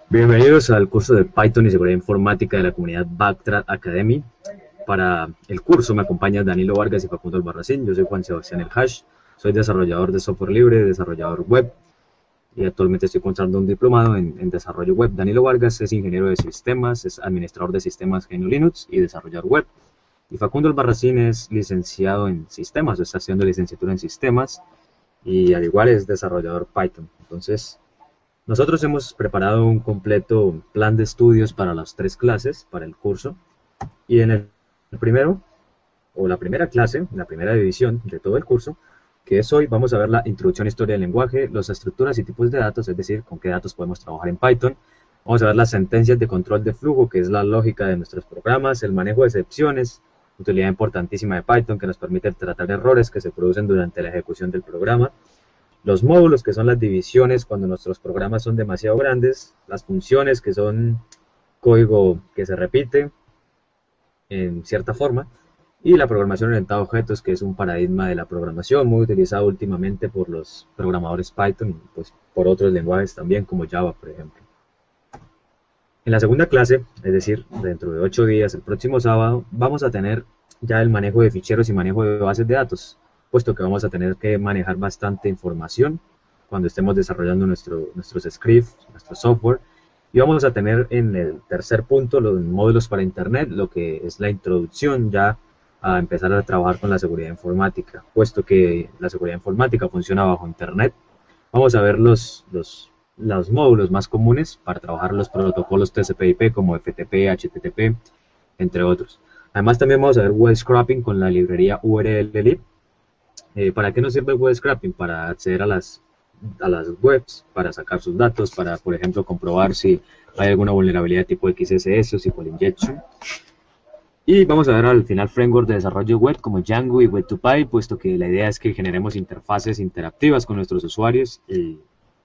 Bienvenidos al curso de Python y Seguridad Informática de la comunidad Backtrack Academy. Para el curso me acompañan Danilo Vargas y Facundo Albarracín. Yo soy Juan Sebastián El Hash, soy desarrollador de software libre, desarrollador web y actualmente estoy cursando un diplomado en desarrollo web. Danilo Vargas es ingeniero de sistemas, es administrador de sistemas GNU Linux y desarrollador web. Y Facundo Albarracín es licenciado en sistemas, o está haciendo licenciatura en sistemas y al igual es desarrollador Python. Entonces, nosotros hemos preparado un completo plan de estudios para las 3 clases, para el curso, y en el primero, o la primera clase, la primera división de todo el curso, que es hoy, vamos a ver la introducción a historia del lenguaje, las estructuras y tipos de datos, es decir, con qué datos podemos trabajar en Python. Vamos a ver las sentencias de control de flujo, que es la lógica de nuestros programas, el manejo de excepciones, utilidad importantísima de Python que nos permite tratar errores que se producen durante la ejecución del programa. Los módulos, que son las divisiones cuando nuestros programas son demasiado grandes, las funciones, que son código que se repite en cierta forma, y la programación orientada a objetos, que es un paradigma de la programación muy utilizado últimamente por los programadores Python y pues por otros lenguajes también, como Java, por ejemplo. En la segunda clase, es decir, dentro de 8 días, el próximo sábado, vamos a tener ya el manejo de ficheros y manejo de bases de datos, puesto que vamos a tener que manejar bastante información cuando estemos desarrollando nuestros scripts, nuestro software. Y vamos a tener en el tercer punto los módulos para Internet, lo que es la introducción ya a empezar a trabajar con la seguridad informática, puesto que la seguridad informática funciona bajo Internet. Vamos a ver los módulos más comunes para trabajar los protocolos TCP/IP como FTP, HTTP, entre otros. Además también vamos a ver web scraping con la librería URLlib. ¿Para qué nos sirve el web scraping? Para acceder a las webs, para sacar sus datos, para, por ejemplo, comprobar si hay alguna vulnerabilidad de tipo XSS o SQL injection. Y vamos a ver al final framework de desarrollo web como Django y Web2Py, puesto que la idea es que generemos interfaces interactivas con nuestros usuarios y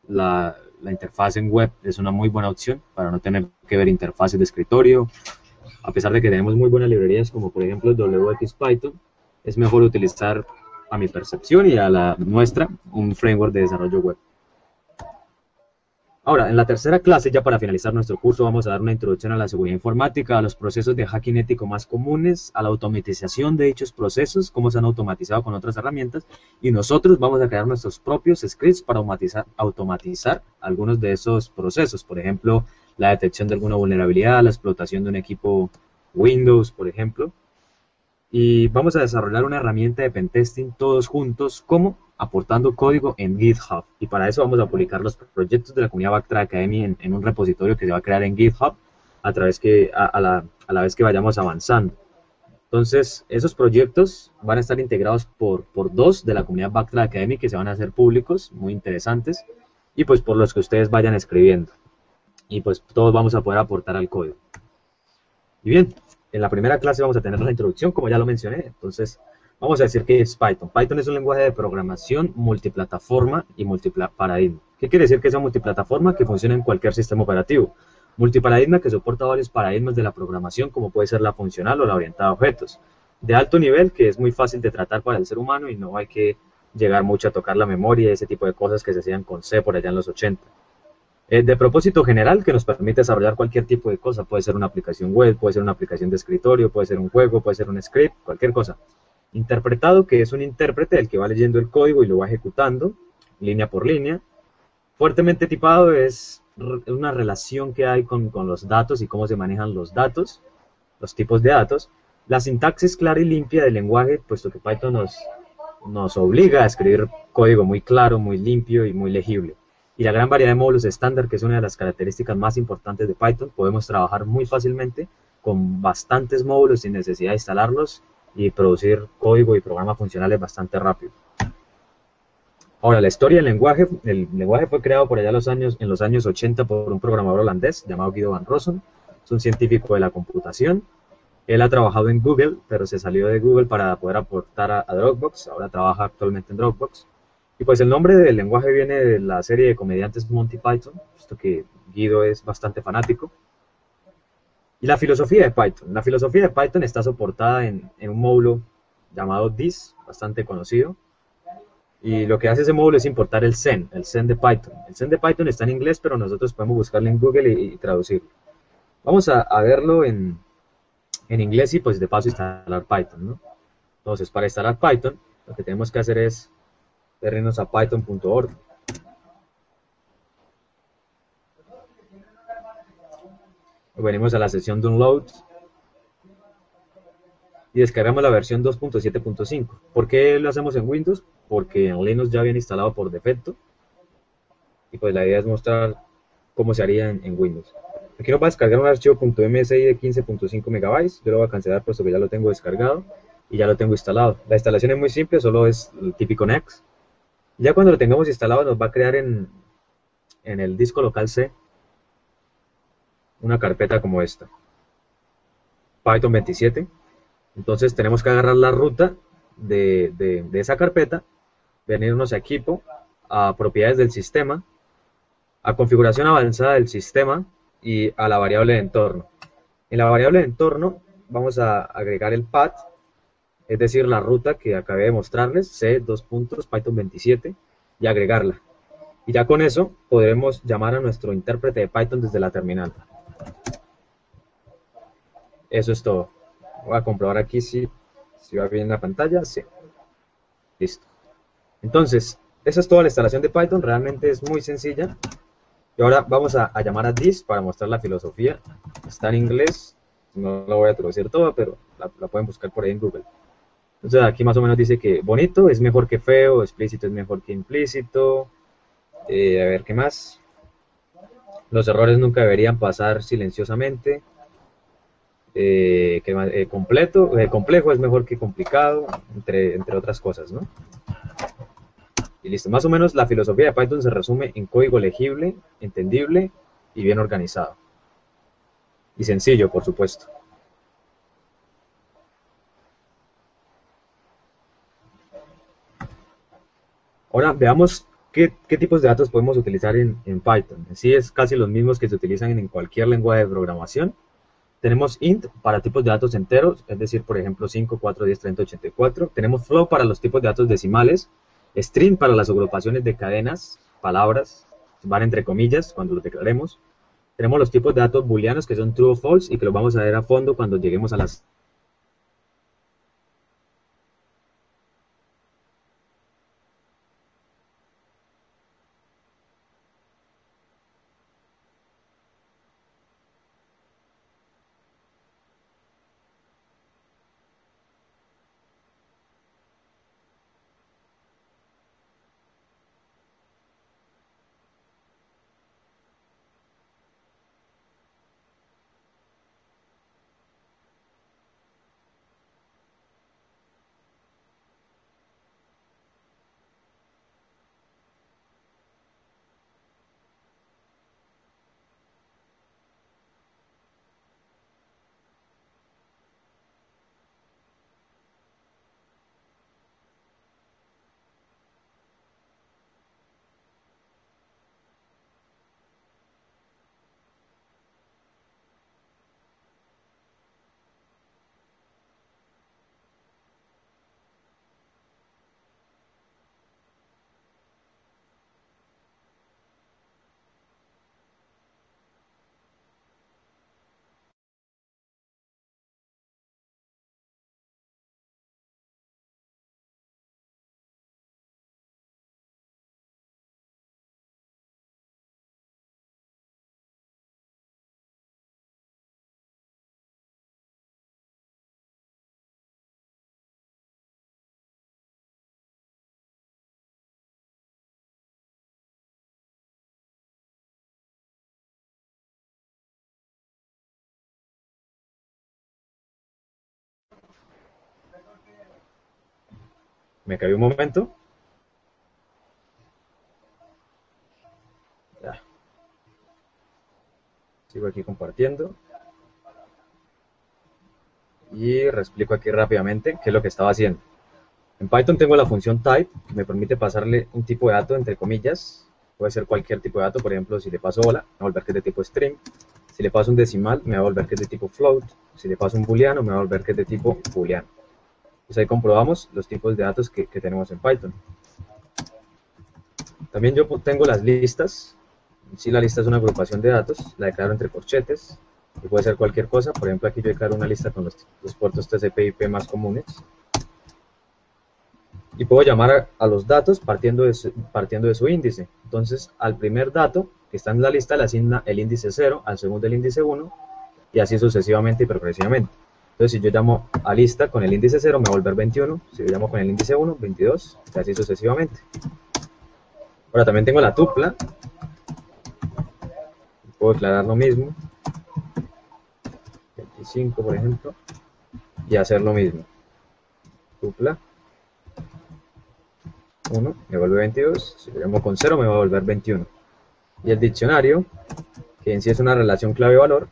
la interfaz en web es una muy buena opción para no tener que ver interfaces de escritorio. A pesar de que tenemos muy buenas librerías como por ejemplo WXPython, es mejor utilizar, a mi percepción y a la nuestra, un framework de desarrollo web. Ahora, en la tercera clase, ya para finalizar nuestro curso, vamos a dar una introducción a la seguridad informática, a los procesos de hacking ético más comunes, a la automatización de dichos procesos, cómo se han automatizado con otras herramientas, y nosotros vamos a crear nuestros propios scripts para automatizar algunos de esos procesos, por ejemplo, la detección de alguna vulnerabilidad, la explotación de un equipo Windows, por ejemplo. Y vamos a desarrollar una herramienta de pentesting todos juntos, como aportando código en GitHub. Y para eso vamos a publicar los proyectos de la comunidad Backtrack Academy en un repositorio que se va a crear en GitHub a la vez que vayamos avanzando. Entonces, esos proyectos van a estar integrados por 2 de la comunidad Backtrack Academy que se van a hacer públicos, muy interesantes, y pues por los que ustedes vayan escribiendo. Y pues todos vamos a poder aportar al código. Y bien, en la primera clase vamos a tener la introducción, como ya lo mencioné. Entonces, vamos a decir que es Python. Python es un lenguaje de programación multiplataforma y multiparadigma. ¿Qué quiere decir que sea multiplataforma? Que funciona en cualquier sistema operativo. Multiparadigma, que soporta varios paradigmas de la programación, como puede ser la funcional o la orientada a objetos. De alto nivel, que es muy fácil de tratar para el ser humano y no hay que llegar mucho a tocar la memoria y ese tipo de cosas que se hacían con C por allá en los 80. De propósito general, que nos permite desarrollar cualquier tipo de cosa. Puede ser una aplicación web, puede ser una aplicación de escritorio, puede ser un juego, puede ser un script, cualquier cosa. Interpretado, que es un intérprete el que va leyendo el código y lo va ejecutando línea por línea. Fuertemente tipado es una relación que hay con los datos y cómo se manejan los datos, los tipos de datos. La sintaxis clara y limpia del lenguaje, puesto que Python nos obliga a escribir código muy claro, muy limpio y muy legible. Y la gran variedad de módulos estándar, que es una de las características más importantes de Python, podemos trabajar muy fácilmente con bastantes módulos sin necesidad de instalarlos y producir código y programas funcionales bastante rápido. Ahora, la historia del lenguaje, el lenguaje fue creado por allá en los años 80 por un programador holandés llamado Guido van Rossum, es un científico de la computación. Él ha trabajado en Google, pero se salió de Google para poder aportar a Dropbox, ahora trabaja actualmente en Dropbox. Y pues el nombre del lenguaje viene de la serie de comediantes Monty Python, puesto que Guido es bastante fanático. Y la filosofía de Python. La filosofía de Python está soportada en un módulo llamado this, bastante conocido. Y lo que hace ese módulo es importar el Zen de Python. El Zen de Python está en inglés, pero nosotros podemos buscarlo en Google y traducirlo. Vamos a verlo en inglés y pues de paso instalar Python, ¿no? Entonces, para instalar Python, lo que tenemos que hacer es irnos a python.org. Venimos a la sección Download y descargamos la versión 2.7.5. ¿Por qué lo hacemos en Windows? Porque en Linux ya viene instalado por defecto y pues la idea es mostrar cómo se haría en Windows. Aquí nos va a descargar un archivo .msi de 15.5 megabytes. Yo lo voy a cancelar puesto que ya lo tengo descargado y ya lo tengo instalado. La instalación es muy simple, solo es el típico next. Ya cuando lo tengamos instalado nos va a crear en el disco local C una carpeta como esta, Python 27. Entonces tenemos que agarrar la ruta de esa carpeta, venirnos a equipo, a propiedades del sistema, a configuración avanzada del sistema y a la variable de entorno. En la variable de entorno vamos a agregar el path, es decir, la ruta que acabé de mostrarles, C, Python 27, y agregarla. Y ya con eso podremos llamar a nuestro intérprete de Python desde la terminal. Eso es todo. Voy a comprobar aquí si va bien la pantalla. Sí, listo. Entonces, esa es toda la instalación de Python. Realmente es muy sencilla. Y ahora vamos a llamar a this para mostrar la filosofía. Está en inglés. No la voy a traducir toda, pero la pueden buscar por ahí en Google. Entonces aquí más o menos dice que bonito es mejor que feo, explícito es mejor que implícito. A ver, ¿qué más? Los errores nunca deberían pasar silenciosamente. Complejo es mejor que complicado, entre otras cosas, ¿no? Y listo, más o menos la filosofía de Python se resume en código legible, entendible y bien organizado. Y sencillo, por supuesto. Ahora veamos qué tipos de datos podemos utilizar en Python. Sí, es casi los mismos que se utilizan en cualquier lenguaje de programación. Tenemos int para tipos de datos enteros, es decir, por ejemplo, 5, 4, 10, 30, 84. Tenemos float para los tipos de datos decimales, string para las agrupaciones de cadenas, palabras, van entre comillas cuando los declaremos. Tenemos los tipos de datos booleanos que son true o false y que los vamos a ver a fondo cuando lleguemos a las Me caí un momento. Ya. Sigo aquí compartiendo. Y reexplico aquí rápidamente qué es lo que estaba haciendo. En Python tengo la función type, que me permite pasarle un tipo de dato entre comillas. Puede ser cualquier tipo de dato, por ejemplo, si le paso hola, me va a volver que es de tipo string. Si le paso un decimal, me va a volver que es de tipo float. Si le paso un booleano, me va a volver que es de tipo booleano. Entonces ahí comprobamos los tipos de datos que tenemos en Python. También yo tengo las listas. Si la lista es una agrupación de datos, la declaro entre corchetes. Y puede ser cualquier cosa. Por ejemplo, aquí yo declaro una lista con los puertos TCP/IP más comunes. Y puedo llamar a los datos partiendo de su índice. Entonces, al primer dato que está en la lista le asigna el índice 0, al segundo el índice 1, y así sucesivamente y progresivamente. Entonces, si yo llamo a lista con el índice 0, me va a volver 21. Si yo llamo con el índice 1, 22, y así sucesivamente. Ahora, también tengo la tupla. Puedo declarar lo mismo. 25, por ejemplo, y hacer lo mismo. Tupla 1 me vuelve 22, si lo llamo con 0 me va a volver 21. Y el diccionario, que en sí es una relación clave-valor,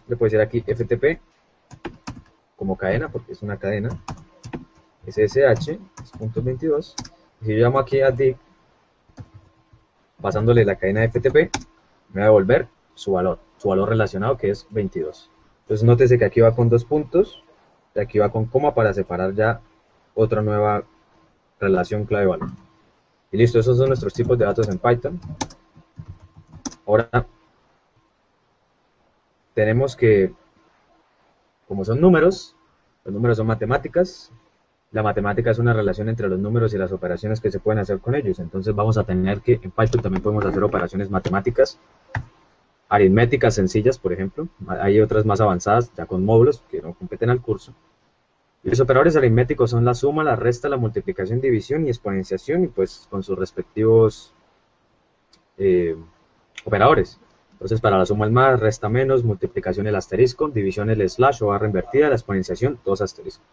le puedo decir aquí FTP como cadena, porque es una cadena, SSH, es puntos 22, y si yo llamo aquí a div, pasándole la cadena de FTP, me va a devolver su valor relacionado, que es 22. Entonces nótese que aquí va con 2 puntos, y aquí va con coma para separar ya otra nueva relación clave-valor. Y listo, esos son nuestros tipos de datos en Python. Ahora tenemos que, como son números, los números son matemáticas. La matemática es una relación entre los números y las operaciones que se pueden hacer con ellos. Entonces vamos a tener que, en Python también podemos hacer operaciones matemáticas, aritméticas sencillas, por ejemplo. Hay otras más avanzadas, ya con módulos, que no competen al curso. Y los operadores aritméticos son la suma, la resta, la multiplicación, división y exponenciación, y pues con sus respectivos operadores. Entonces para la suma el más, resta menos, multiplicación el asterisco, división el slash o barra invertida, la exponenciación, dos asteriscos.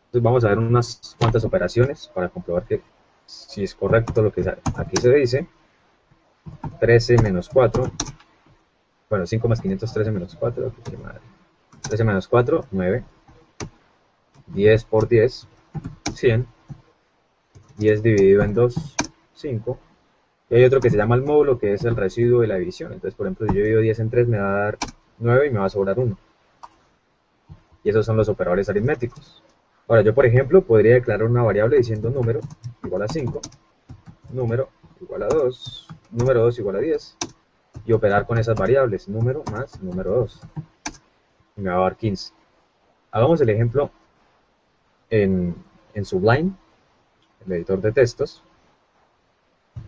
Entonces vamos a ver unas cuantas operaciones para comprobar que si es correcto lo que aquí se dice. 13 menos 4, bueno, 5 más 513 menos 4, 13 menos 4, 9, 10 por 10, 100, 10 dividido en 2, 5, y hay otro que se llama el módulo, que es el residuo de la división. Entonces, por ejemplo, si yo divido 10 en 3, me va a dar 9 y me va a sobrar 1. Y esos son los operadores aritméticos. Ahora, yo, por ejemplo, podría declarar una variable diciendo número igual a 5, número igual a 2, número 2 igual a 10, y operar con esas variables, número más número 2. Y me va a dar 15. Hagamos el ejemplo en Sublime, el editor de textos.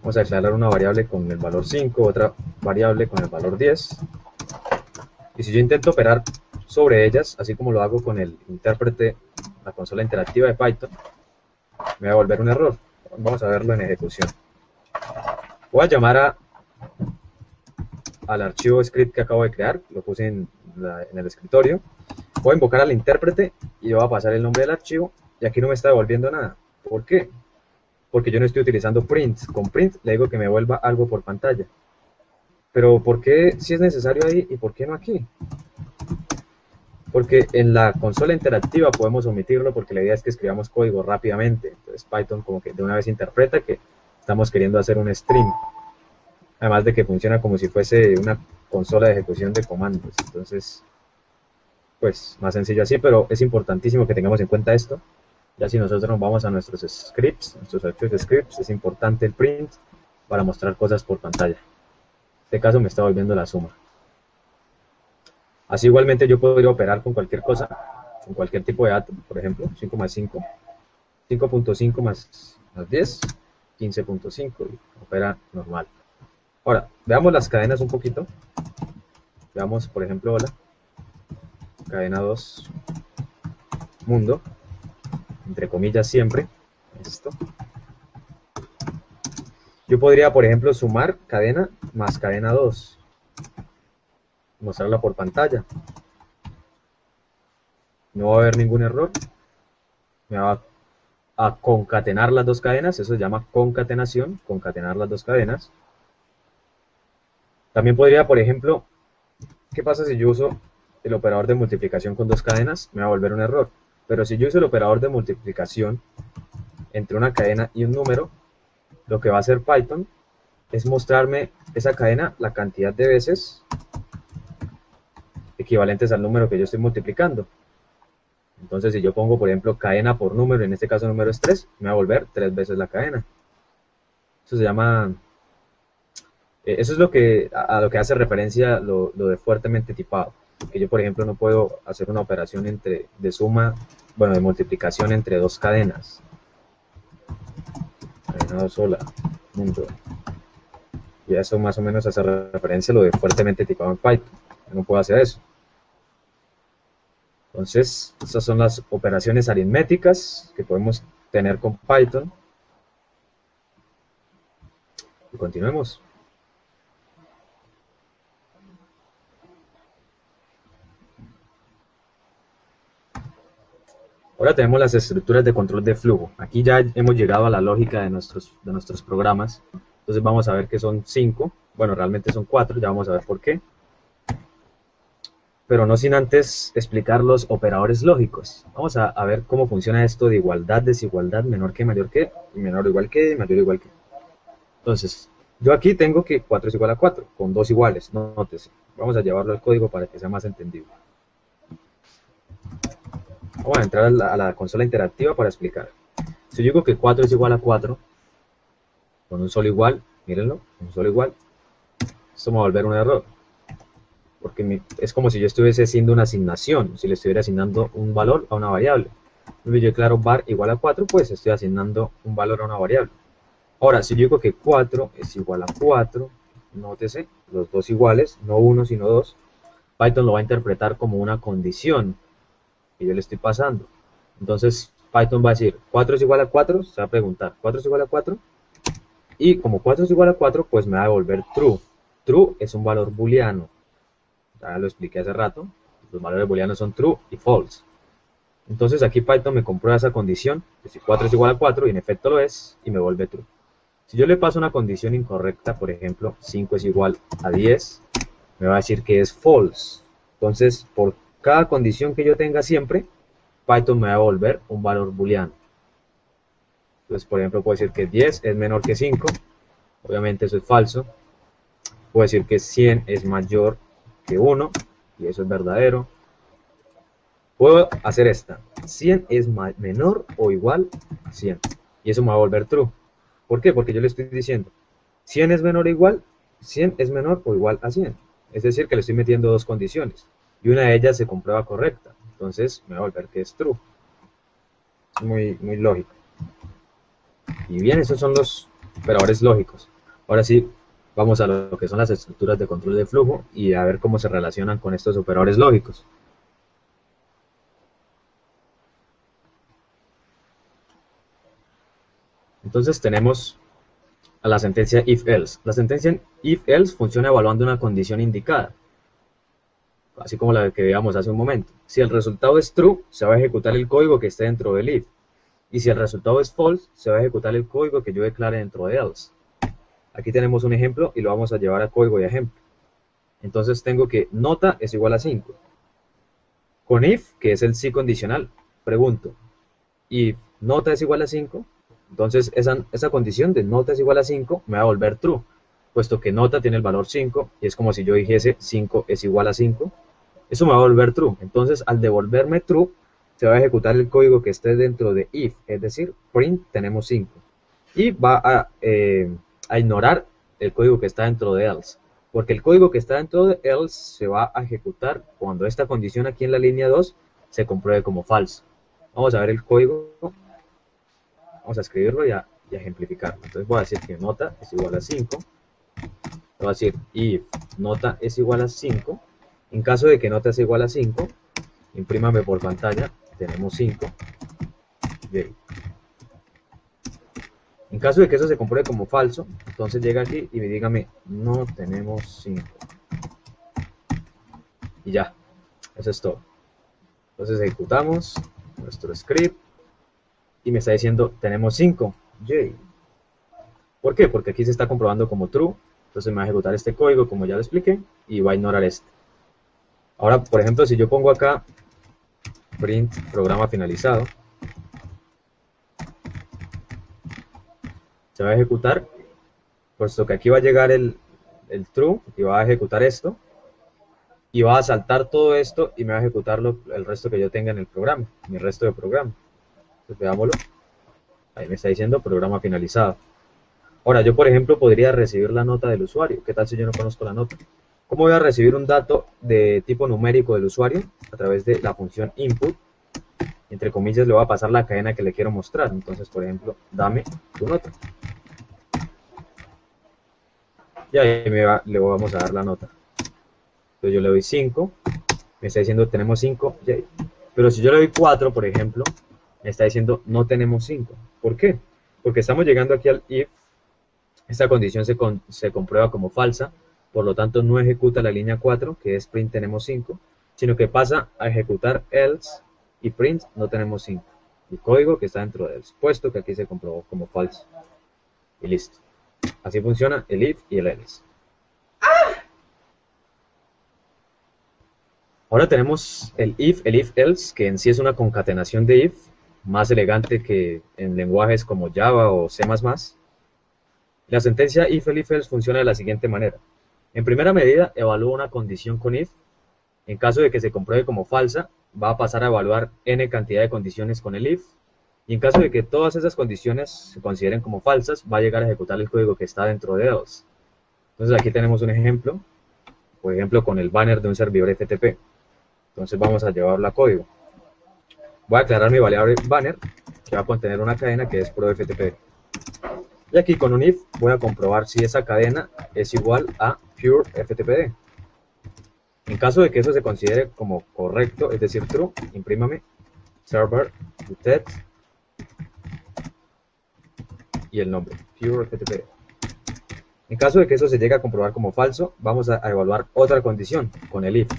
Vamos a declarar una variable con el valor 5, otra variable con el valor 10. Y si yo intento operar sobre ellas, así como lo hago con el intérprete, la consola interactiva de Python, me va a volver un error. Vamos a verlo en ejecución. Voy a llamar al archivo script que acabo de crear, lo puse en el escritorio. Voy a invocar al intérprete y yo voy a pasar el nombre del archivo, y aquí no me está devolviendo nada. ¿Por qué? Porque yo no estoy utilizando print. Con print le digo que me vuelva algo por pantalla. Pero ¿por qué si es necesario ahí y por qué no aquí? Porque en la consola interactiva podemos omitirlo, porque la idea es que escribamos código rápidamente. Entonces Python como que de una vez interpreta que estamos queriendo hacer un stream. Además de que funciona como si fuese una consola de ejecución de comandos. Entonces, pues más sencillo así, pero es importantísimo que tengamos en cuenta esto. Ya si nosotros nos vamos a nuestros scripts, nuestros archivos de scripts, es importante el print para mostrar cosas por pantalla. En este caso me está volviendo la suma. Así igualmente yo podría operar con cualquier cosa, con cualquier tipo de dato, por ejemplo, 5 más 5, 5.5 más 10, 15.5, y opera normal. Ahora, veamos las cadenas un poquito. Veamos, por ejemplo, hola, cadena 2, mundo, entre comillas siempre, esto. Yo podría, por ejemplo, sumar cadena más cadena 2, mostrarla por pantalla. No va a haber ningún error, me va a concatenar las dos cadenas, eso se llama concatenación, concatenar las dos cadenas. También podría, por ejemplo, ¿qué pasa si yo uso el operador de multiplicación con dos cadenas? Me va a volver un error. Pero si yo uso el operador de multiplicación entre una cadena y un número, lo que va a hacer Python es mostrarme esa cadena la cantidad de veces equivalentes al número que yo estoy multiplicando. Entonces, si yo pongo, por ejemplo, cadena por número, en este caso el número es 3, me va a volver 3 veces la cadena. Eso se llama... eso es lo que, a lo que hace referencia lo de fuertemente tipado. Que yo, por ejemplo, no puedo hacer una operación de suma, bueno, de multiplicación entre dos cadenas. Cadena sola, punto. Y eso más o menos hace referencia a lo de fuertemente tipado en Python. Yo no puedo hacer eso. Entonces, estas son las operaciones aritméticas que podemos tener con Python. Y continuemos. Ahora tenemos las estructuras de control de flujo. Aquí ya hemos llegado a la lógica de nuestros programas. Entonces vamos a ver que son 5. Bueno, realmente son 4, ya vamos a ver por qué. Pero no sin antes explicar los operadores lógicos. Vamos a ver cómo funciona esto de igualdad, desigualdad, menor que, mayor que, y menor o igual que, mayor o igual que. Entonces, yo aquí tengo que 4 es igual a 4, con dos iguales, nótese. Vamos a llevarlo al código para que sea más entendible. Vamos a entrar a la consola interactiva para explicar. Si yo digo que 4 es igual a 4, con un solo igual, mírenlo, un solo igual, esto me va a volver un error. Porque es como si yo estuviese haciendo una asignación, si le estuviera asignando un valor a una variable. Yo declaro var igual a 4, pues estoy asignando un valor a una variable. Ahora, si yo digo que 4 es igual a 4, nótese, los dos iguales, no uno sino dos, Python lo va a interpretar como una condición que yo le estoy pasando. Entonces, Python va a decir, 4 es igual a 4, se va a preguntar, 4 es igual a 4, y como 4 es igual a 4, pues me va a devolver true. True es un valor booleano. Ya lo expliqué hace rato, los valores booleanos son true y false. Entonces aquí Python me comprueba esa condición, que si 4 es igual a 4, y en efecto lo es, y me vuelve true. Si yo le paso una condición incorrecta, por ejemplo, 5 es igual a 10, me va a decir que es false. Entonces, por cada condición que yo tenga siempre, Python me va a devolver un valor booleano. Entonces, por ejemplo, puedo decir que 10 es menor que 5, obviamente eso es falso. Puedo decir que 100 es mayor que 1, y eso es verdadero. Puedo hacer esta, 100 es menor o igual a 100, y eso me va a volver true. ¿Por qué? Porque yo le estoy diciendo, 100 es menor o igual, 100 es menor o igual a 100. Es decir, que le estoy metiendo dos condiciones, y una de ellas se comprueba correcta, entonces me va a volver que es true. Muy lógico. Y bien, esos son los operadores lógicos. Ahora sí, vamos a lo que son las estructuras de control de flujo y a ver cómo se relacionan con estos operadores lógicos. Entonces tenemos a la sentencia if-else. La sentencia if-else funciona evaluando una condición indicada, así como la que veíamos hace un momento. Si el resultado es true, se va a ejecutar el código que esté dentro del if. Y si el resultado es false, se va a ejecutar el código que yo declare dentro de else. Aquí tenemos un ejemplo y lo vamos a llevar a código y ejemplo. Entonces tengo que nota es igual a 5. Con if, que es el sí condicional, pregunto, if nota es igual a 5, entonces esa condición de nota es igual a 5 me va a volver true, puesto que nota tiene el valor 5 y es como si yo dijese 5 es igual a 5. Eso me va a volver true. Entonces al devolverme true, se va a ejecutar el código que esté dentro de if, es decir, print tenemos 5. Y va a ignorar el código que está dentro de else, porque el código que está dentro de else se va a ejecutar cuando esta condición aquí en la línea 2 se compruebe como falso. Vamos a ver el código, vamos a escribirlo y a ejemplificarlo. Entonces voy a decir que nota es igual a 5, voy a decir if nota es igual a 5, en caso de que nota sea igual a 5, imprímame por pantalla, tenemos 5, okay. En caso de que eso se compruebe como falso, entonces llega aquí y me dígame, no tenemos 5. Y ya, eso es todo. Entonces ejecutamos nuestro script. y me está diciendo tenemos 5. Yay. ¿Por qué? Porque aquí se está comprobando como true. Entonces me va a ejecutar este código como ya lo expliqué y va a ignorar este. Ahora, por ejemplo, si yo pongo acá print programa finalizado, se va a ejecutar, puesto que aquí va a llegar el true y va a ejecutar esto, y va a saltar todo esto y me va a ejecutar el resto que yo tenga en el programa, mi resto de programa. Entonces veámoslo, ahí me está diciendo programa finalizado. Ahora yo por ejemplo podría recibir la nota del usuario. ¿Qué tal si yo no conozco la nota? ¿Cómo voy a recibir un dato de tipo numérico del usuario? A través de la función input. Entre comillas le voy a pasar la cadena que le quiero mostrar. Entonces por ejemplo, dame tu nota. Y ahí le vamos a dar la nota. Entonces yo le doy 5, me está diciendo tenemos 5, pero si yo le doy 4, por ejemplo, me está diciendo no tenemos 5. ¿Por qué? Porque estamos llegando aquí al if, esta condición se comprueba como falsa, por lo tanto no ejecuta la línea 4, que es print tenemos 5, sino que pasa a ejecutar else y print no tenemos 5. El código que está dentro de else, puesto que aquí se comprobó como falso. Y listo. Así funciona el if y el else. Ahora tenemos el if-else, que en sí es una concatenación de if, más elegante que en lenguajes como Java o C++. La sentencia if-else funciona de la siguiente manera. En primera medida, evalúa una condición con if. En caso de que se compruebe como falsa, va a pasar a evaluar n cantidad de condiciones con el if. Y en caso de que todas esas condiciones se consideren como falsas, va a llegar a ejecutar el código que está dentro de else. Entonces aquí tenemos un ejemplo, por ejemplo con el banner de un servidor FTP. Entonces vamos a llevarlo a código. Voy a declarar mi variable banner, que va a contener una cadena que es ProFTP. Y aquí con un if voy a comprobar si esa cadena es igual a PureFTPD. En caso de que eso se considere como correcto, es decir, true, imprímame server text y el nombre, PureFTPD. En caso de que eso se llegue a comprobar como falso, vamos a evaluar otra condición con el if,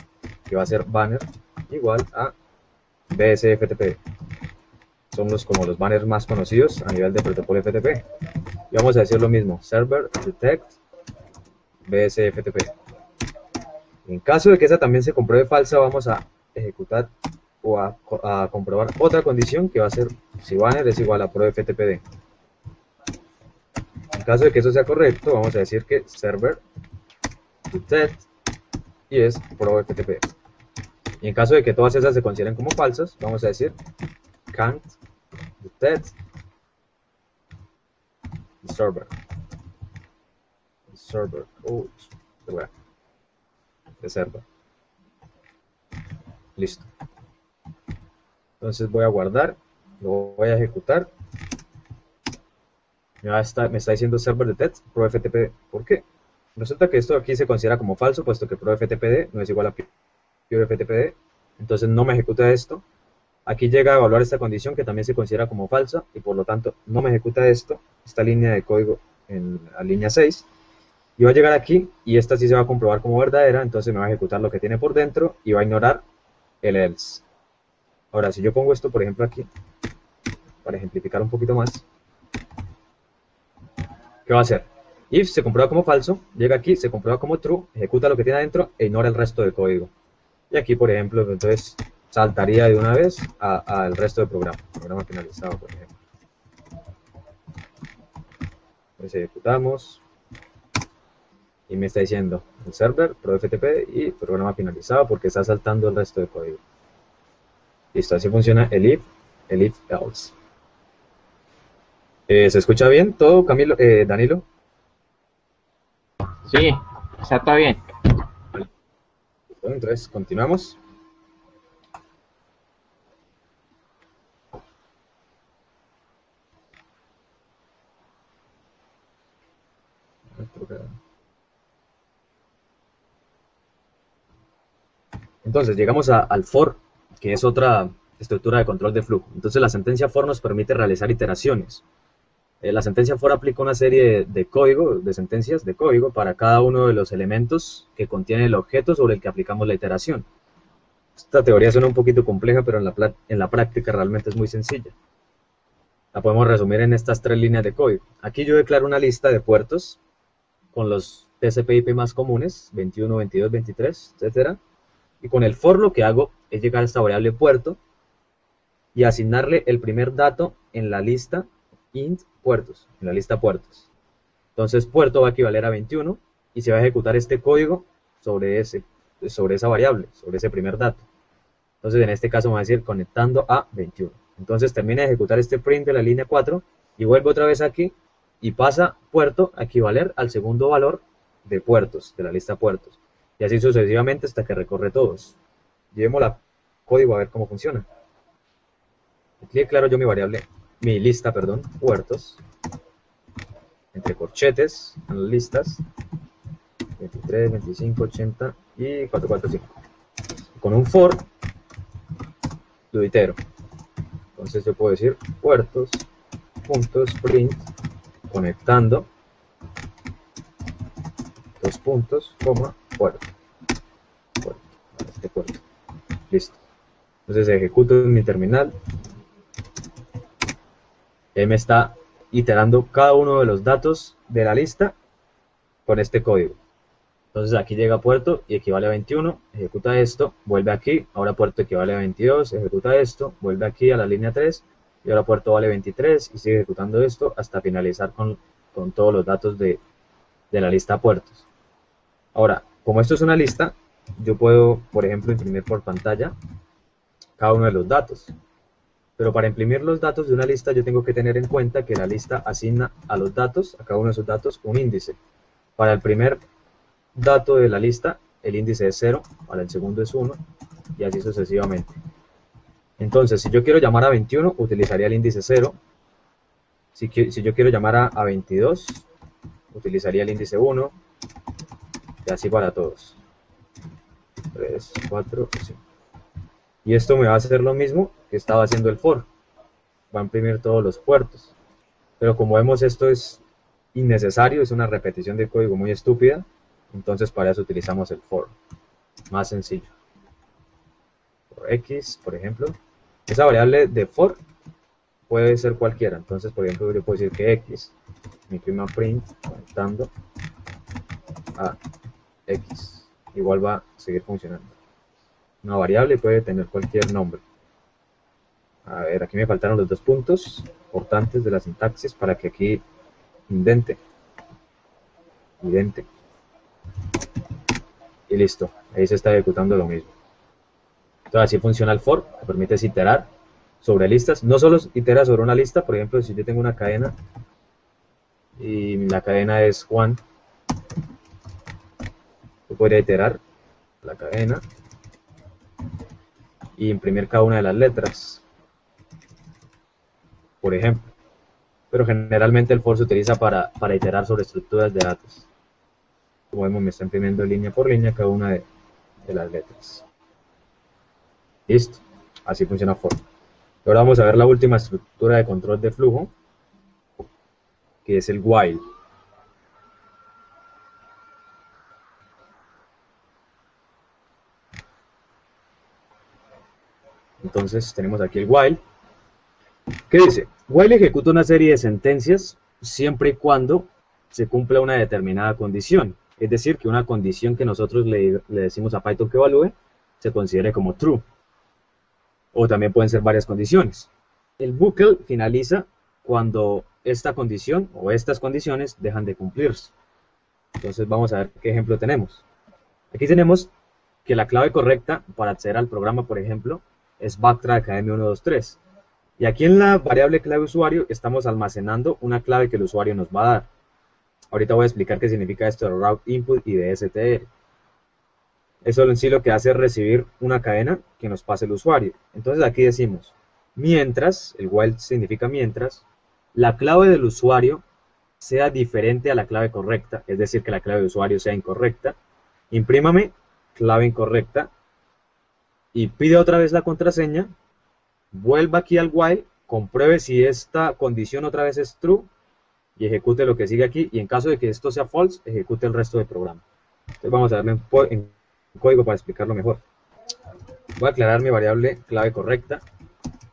que va a ser banner igual a BSFTP. Son como los banners más conocidos a nivel de protocolo FTP. Y vamos a decir lo mismo, server detect BSFTP. En caso de que esa también se compruebe falsa, vamos a ejecutar o a comprobar otra condición que va a ser si banner es igual a ProFTPD. En caso de que eso sea correcto, vamos a decir que server detect y es ProFTP. Y en caso de que todas esas se consideren como falsas, vamos a decir can't detect the server. The server. Listo. Entonces voy a guardar, lo voy a ejecutar. Me está diciendo server detect ProFTP. ¿Por qué? Resulta que esto aquí se considera como falso, puesto que ProFTPD no es igual a PureFTPD, entonces no me ejecuta esto. Aquí llega a evaluar esta condición que también se considera como falsa y por lo tanto no me ejecuta esta línea de código en la línea 6, y va a llegar aquí y esta sí se va a comprobar como verdadera, entonces me va a ejecutar lo que tiene por dentro y va a ignorar el else. Ahora si yo pongo esto por ejemplo aquí, para ejemplificar un poquito más, ¿qué va a hacer? If se comprueba como falso, llega aquí, se comprueba como true, ejecuta lo que tiene adentro e ignora el resto del código. Y aquí, por ejemplo, entonces saltaría de una vez al resto del programa finalizado, por ejemplo. Entonces ejecutamos y me está diciendo el server, ProFTP y programa finalizado porque está saltando el resto del código. Listo, así funciona el if else. ¿Se escucha bien todo, Camilo, Danilo? Sí, está todo bien. Bueno, entonces continuamos. Entonces llegamos al for, que es otra estructura de control de flujo. Entonces la sentencia for nos permite realizar iteraciones. La sentencia for aplica una serie de código, de sentencias de código para cada uno de los elementos que contiene el objeto sobre el que aplicamos la iteración. Esta teoría suena un poquito compleja, pero en la práctica realmente es muy sencilla. La podemos resumir en estas 3 líneas de código. Aquí yo declaro una lista de puertos con los TCP/IP más comunes, 21, 22, 23, etcétera. Y con el for lo que hago es llegar a esta variable puerto y asignarle el primer dato en la lista int puertos, en la lista puertos. Entonces puerto va a equivaler a 21 y se va a ejecutar este código sobre esa variable, sobre ese primer dato. Entonces en este caso me va a decir conectando a 21. Entonces termina de ejecutar este print de la línea 4 y vuelve otra vez aquí y pasa puerto a equivaler al segundo valor de puertos, de la lista puertos. Y así sucesivamente hasta que recorre todos. Llevemos la código a ver cómo funciona. Aquí declaro yo mi lista, puertos, entre corchetes, en las listas, 23, 25, 80 y 445. Con un for, lo itero. Entonces yo puedo decir puertos, puntos, print, conectando, 2 puntos, coma, puerto. Este puerto. Listo. Entonces ejecuto en mi terminal. Y ahí me está iterando cada uno de los datos de la lista con este código. Entonces aquí llega puerto y equivale a 21, ejecuta esto, vuelve aquí, ahora puerto equivale a 22, ejecuta esto, vuelve aquí a la línea 3 y ahora puerto vale 23 y sigue ejecutando esto hasta finalizar con todos los datos de la lista puertos. Ahora, como esto es una lista, yo puedo, por ejemplo, imprimir por pantalla cada uno de los datos. Pero para imprimir los datos de una lista yo tengo que tener en cuenta que la lista asigna a los datos, a cada uno de esos datos, un índice. Para el primer dato de la lista, el índice es 0, para el segundo es 1, y así sucesivamente. Entonces, si yo quiero llamar a 21, utilizaría el índice 0. Si yo quiero llamar a 22, utilizaría el índice 1, y así para todos. 3, 4, 5. Y esto me va a hacer lo mismo que estaba haciendo el for. Va a imprimir todos los puertos. Pero como vemos, esto es innecesario, es una repetición de código muy estúpida. Entonces para eso utilizamos el for. Más sencillo. For x, por ejemplo. Esa variable de for puede ser cualquiera. Entonces, por ejemplo, yo puedo decir que x, mi prima print, conectando a x. Igual va a seguir funcionando. Una variable puede tener cualquier nombre. A ver, aquí me faltaron los 2 puntos importantes de la sintaxis para que aquí indente. Y listo, ahí se está ejecutando lo mismo. Entonces así funciona el for, que permite iterar sobre listas. No solo itera sobre una lista, por ejemplo, si yo tengo una cadena y la cadena es Juan, yo podría iterar la cadena y imprimir cada una de las letras, por ejemplo. Pero generalmente el for se utiliza para iterar sobre estructuras de datos. Como vemos, me está imprimiendo línea por línea cada una de las letras. Listo, así funciona for. Ahora vamos a ver la última estructura de control de flujo, que es el while. Entonces tenemos aquí el while. ¿Qué dice? While ejecuta una serie de sentencias siempre y cuando se cumpla una determinada condición. Es decir, que una condición que nosotros le decimos a Python que evalúe se considere como true. O también pueden ser varias condiciones. El bucle finaliza cuando esta condición o estas condiciones dejan de cumplirse. Entonces vamos a ver qué ejemplo tenemos. Aquí tenemos que la clave correcta para acceder al programa, por ejemplo, es backtrack academy 123. Y aquí en la variable clave usuario estamos almacenando una clave que el usuario nos va a dar. Ahorita voy a explicar qué significa esto de route input y de str. Eso en sí lo que hace es recibir una cadena que nos pase el usuario. Entonces aquí decimos, mientras, el while significa mientras, la clave del usuario sea diferente a la clave correcta, es decir, que la clave de usuario sea incorrecta, imprímame clave incorrecta y pide otra vez la contraseña, vuelva aquí al while, compruebe si esta condición otra vez es true y ejecute lo que sigue aquí, y en caso de que esto sea false, ejecute el resto del programa. Entonces vamos a darle en código para explicarlo mejor. Voy a aclarar mi variable clave correcta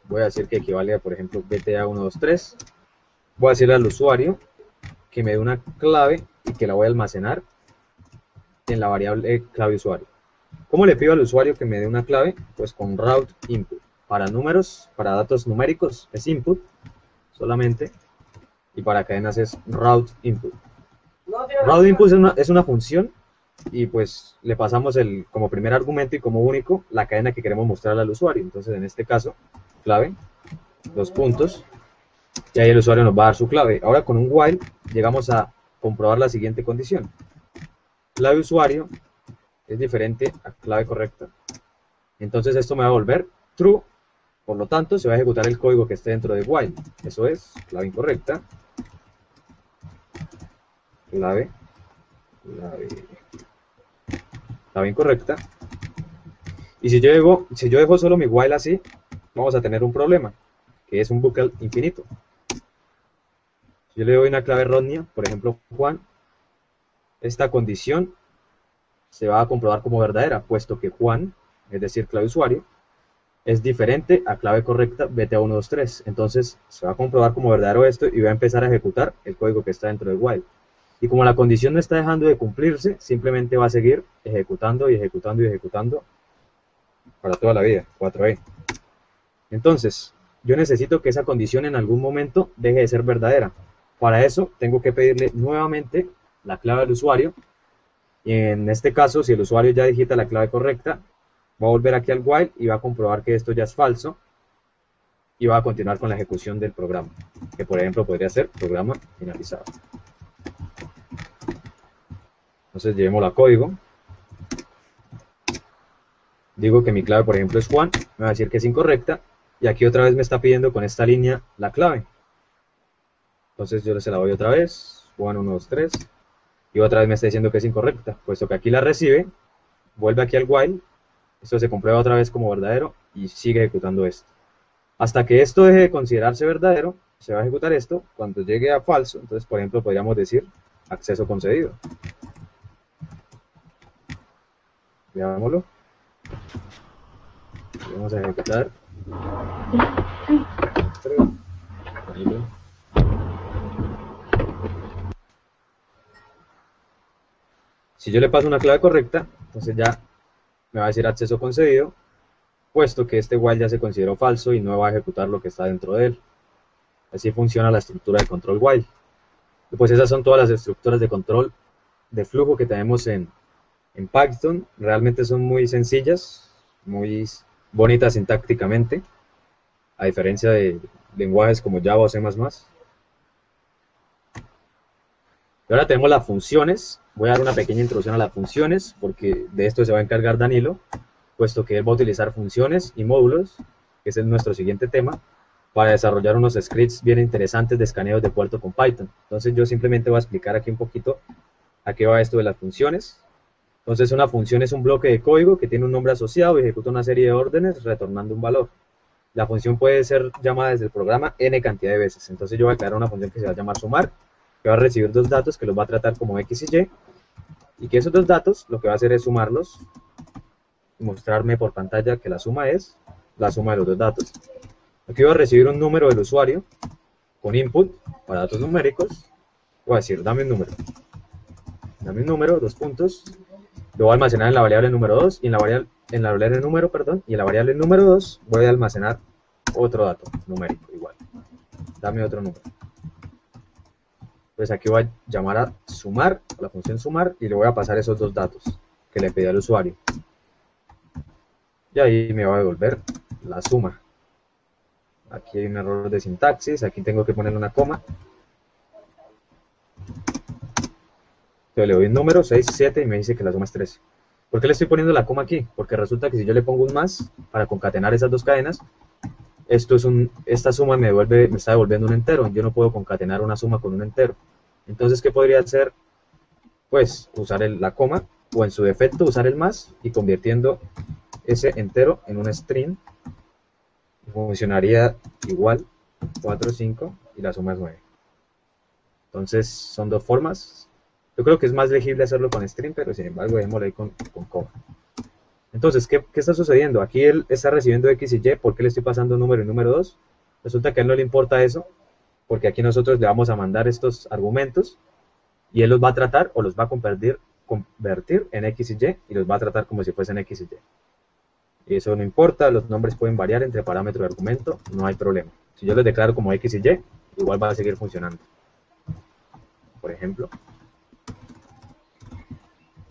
voy a decir que equivale a, por ejemplo, BTA123. Voy a decirle al usuario que me dé una clave y que la voy a almacenar en la variable clave usuario. ¿Cómo le pido al usuario que me dé una clave? Pues con route input. Para números, para datos numéricos es input solamente, y para cadenas es route input. Route input es una función, y pues le pasamos como primer argumento y como único la cadena que queremos mostrar al usuario. Entonces en este caso, clave, dos puntos, y ahí el usuario nos va a dar su clave. Ahora con un while llegamos a comprobar la siguiente condición. Clave usuario es diferente a clave correcta. Entonces esto me va a volver true, por lo tanto se va a ejecutar el código que esté dentro de while. Eso es clave incorrecta, clave incorrecta. Y si yo dejo solo mi while así, vamos a tener un problema, que es un bucle infinito. Si yo le doy una clave errónea, por ejemplo Juan, esta condición se va a comprobar como verdadera, puesto que Juan, es decir, clave usuario, es diferente a clave correcta BTA123. Entonces se va a comprobar como verdadero esto y va a empezar a ejecutar el código que está dentro del while. Y como la condición no está dejando de cumplirse, simplemente va a seguir ejecutando y ejecutando y ejecutando para toda la vida, 4E. Entonces, yo necesito que esa condición en algún momento deje de ser verdadera. Para eso tengo que pedirle nuevamente la clave del usuario, y en este caso, si el usuario ya digita la clave correcta, va a volver aquí al while y va a comprobar que esto ya es falso, y va a continuar con la ejecución del programa, que por ejemplo podría ser programa finalizado. Entonces llevémoslo a código. Digo que mi clave, por ejemplo, es Juan, me va a decir que es incorrecta, y aquí otra vez me está pidiendo con esta línea la clave. Entonces yo se la doy otra vez, Juan 123, y otra vez me está diciendo que es incorrecta, puesto que aquí la recibe, vuelve aquí al while, esto se comprueba otra vez como verdadero y sigue ejecutando esto. Hasta que esto deje de considerarse verdadero, se va a ejecutar esto. Cuando llegue a falso, entonces por ejemplo podríamos decir acceso concedido. Veámoslo. Vamos a ejecutar. Si yo le paso una clave correcta, entonces ya me va a decir acceso concedido, puesto que este while ya se consideró falso y no va a ejecutar lo que está dentro de él. Así funciona la estructura de control while. Y pues esas son todas las estructuras de control de flujo que tenemos en Python. Realmente son muy sencillas, muy bonitas sintácticamente, a diferencia de lenguajes como Java o C++. Y ahora tenemos las funciones. Voy a dar una pequeña introducción a las funciones, porque de esto se va a encargar Danilo, puesto que él va a utilizar funciones y módulos, que ese es nuestro siguiente tema, para desarrollar unos scripts bien interesantes de escaneos de puerto con Python. Entonces yo simplemente voy a explicar aquí un poquito a qué va esto de las funciones. Entonces una función es un bloque de código que tiene un nombre asociado y ejecuta una serie de órdenes retornando un valor. La función puede ser llamada desde el programa n cantidad de veces. Entonces yo voy a crear una función que se va a llamar sumar, que va a recibir dos datos que los va a tratar como x y y que esos dos datos lo que va a hacer es sumarlos y mostrarme por pantalla que la suma es la suma de los dos datos. Aquí voy a recibir un número del usuario con input para datos numéricos. Voy a decir dame un número, dos puntos, lo voy a almacenar en la variable número 2 y en la variable número, y en la variable número 2 voy a almacenar otro dato numérico igual. Dame otro número. Pues aquí voy a llamar a sumar, a la función sumar, y le voy a pasar esos dos datos que le pedí al usuario. Y ahí me va a devolver la suma. Aquí hay un error de sintaxis, aquí tengo que ponerle una coma. Yo le doy un número, 6, 7, y me dice que la suma es 13. ¿Por qué le estoy poniendo la coma aquí? Porque resulta que si yo le pongo un más para concatenar esas dos cadenas, esta suma me está devolviendo un entero. Yo no puedo concatenar una suma con un entero. Entonces, ¿qué podría hacer? Pues usar la coma, o en su defecto usar el más, y convirtiendo ese entero en un string, funcionaría igual, 4, 5, y la suma es 9. Entonces, son dos formas. Yo creo que es más legible hacerlo con string, pero sin embargo, dejémoslo ahí con coma. Entonces Entonces, ¿qué está sucediendo? Aquí él está recibiendo X y Y, ¿por qué le estoy pasando un número y número 2? Resulta que a él no le importa eso, porque aquí nosotros le vamos a mandar estos argumentos y él los va a tratar o los va a convertir en X y Y y los va a tratar como si fuesen X y Y. Y eso no importa, los nombres pueden variar entre parámetro y argumento, no hay problema. Si yo les declaro como X y Y, igual va a seguir funcionando. Por ejemplo,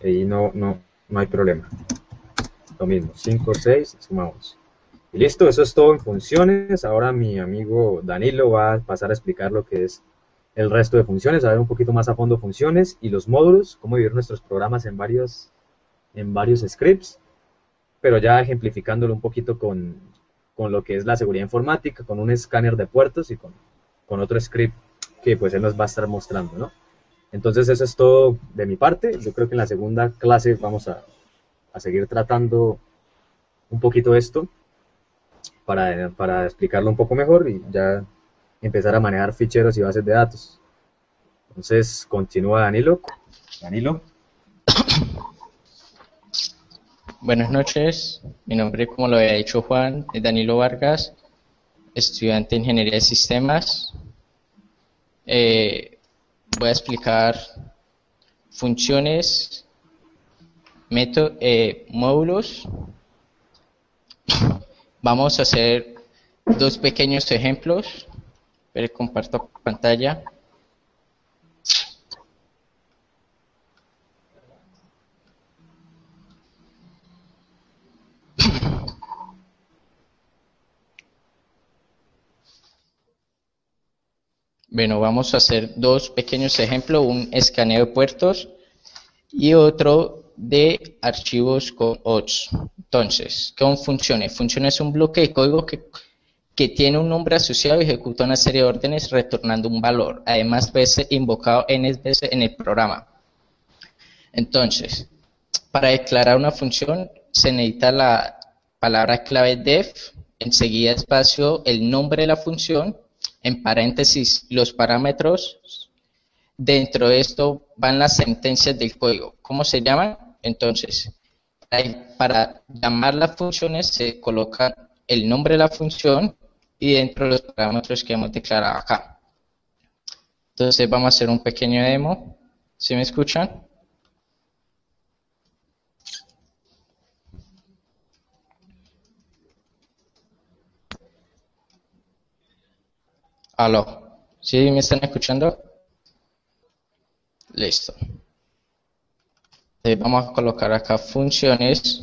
ahí no hay problema. Lo mismo, 5, 6, sumamos. Y listo, eso es todo en funciones. Ahora mi amigo Danilo va a pasar a explicar lo que es el resto de funciones, a ver un poquito más a fondo funciones y los módulos, cómo dividir nuestros programas en varios scripts, pero ya ejemplificándolo un poquito con lo que es la seguridad informática, con un escáner de puertos y con otro script que pues él nos va a estar mostrando, ¿no? Entonces eso es todo de mi parte. Yo creo que en la segunda clase vamos a seguir tratando un poquito esto para explicarlo un poco mejor y ya empezar a manejar ficheros y bases de datos. Entonces continúa Danilo. Danilo. Buenas noches, mi nombre, como lo había dicho Juan, es Danilo Vargas, estudiante de Ingeniería de Sistemas. Voy a explicar funciones, módulos. Vamos a hacer dos pequeños ejemplos, pero comparto pantalla. Bueno, vamos a hacer dos pequeños ejemplos, un escaneo de puertos y otro de archivos con OTS. Entonces, ¿qué son funciones? Funciones es un bloque de código que tiene un nombre asociado y ejecuta una serie de órdenes retornando un valor. Además, puede ser invocado n veces en el programa. Entonces, para declarar una función se necesita la palabra clave def, enseguida espacio, el nombre de la función, en paréntesis los parámetros. Dentro de esto van las sentencias del código. ¿Cómo se llaman? Entonces, para llamar las funciones se coloca el nombre de la función y dentro de los parámetros que hemos declarado acá. Entonces vamos a hacer un pequeño demo. ¿Sí me escuchan? ¿Aló? ¿Sí me están escuchando? Listo. Vamos a colocar acá funciones.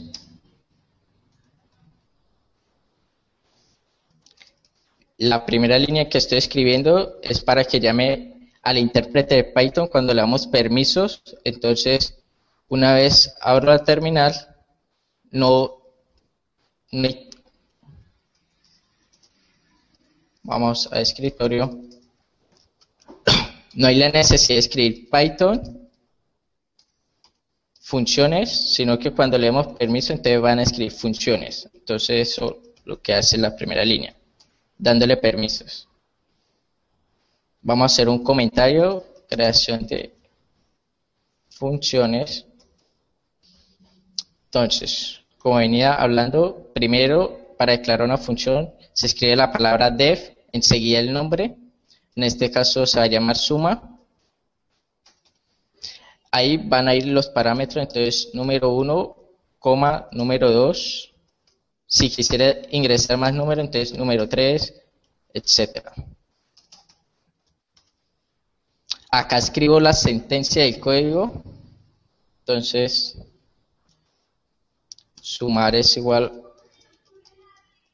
La primera línea que estoy escribiendo es para que llame al intérprete de Python cuando le damos permisos. Entonces, una vez abro la terminal, vamos a escritorio. No hay la necesidad de escribir Python funciones, sino que cuando le damos permiso, entonces van a escribir funciones. Entonces eso es lo que hace la primera línea, dándole permisos. Vamos a hacer un comentario, creación de funciones. Entonces, como venía hablando, primero para declarar una función se escribe la palabra def, enseguida el nombre. En este caso se va a llamar suma. Ahí van a ir los parámetros, entonces número 1, número 2. Si quisiera ingresar más número, entonces número 3, etcétera. Acá escribo la sentencia del código. Entonces, sumar es igual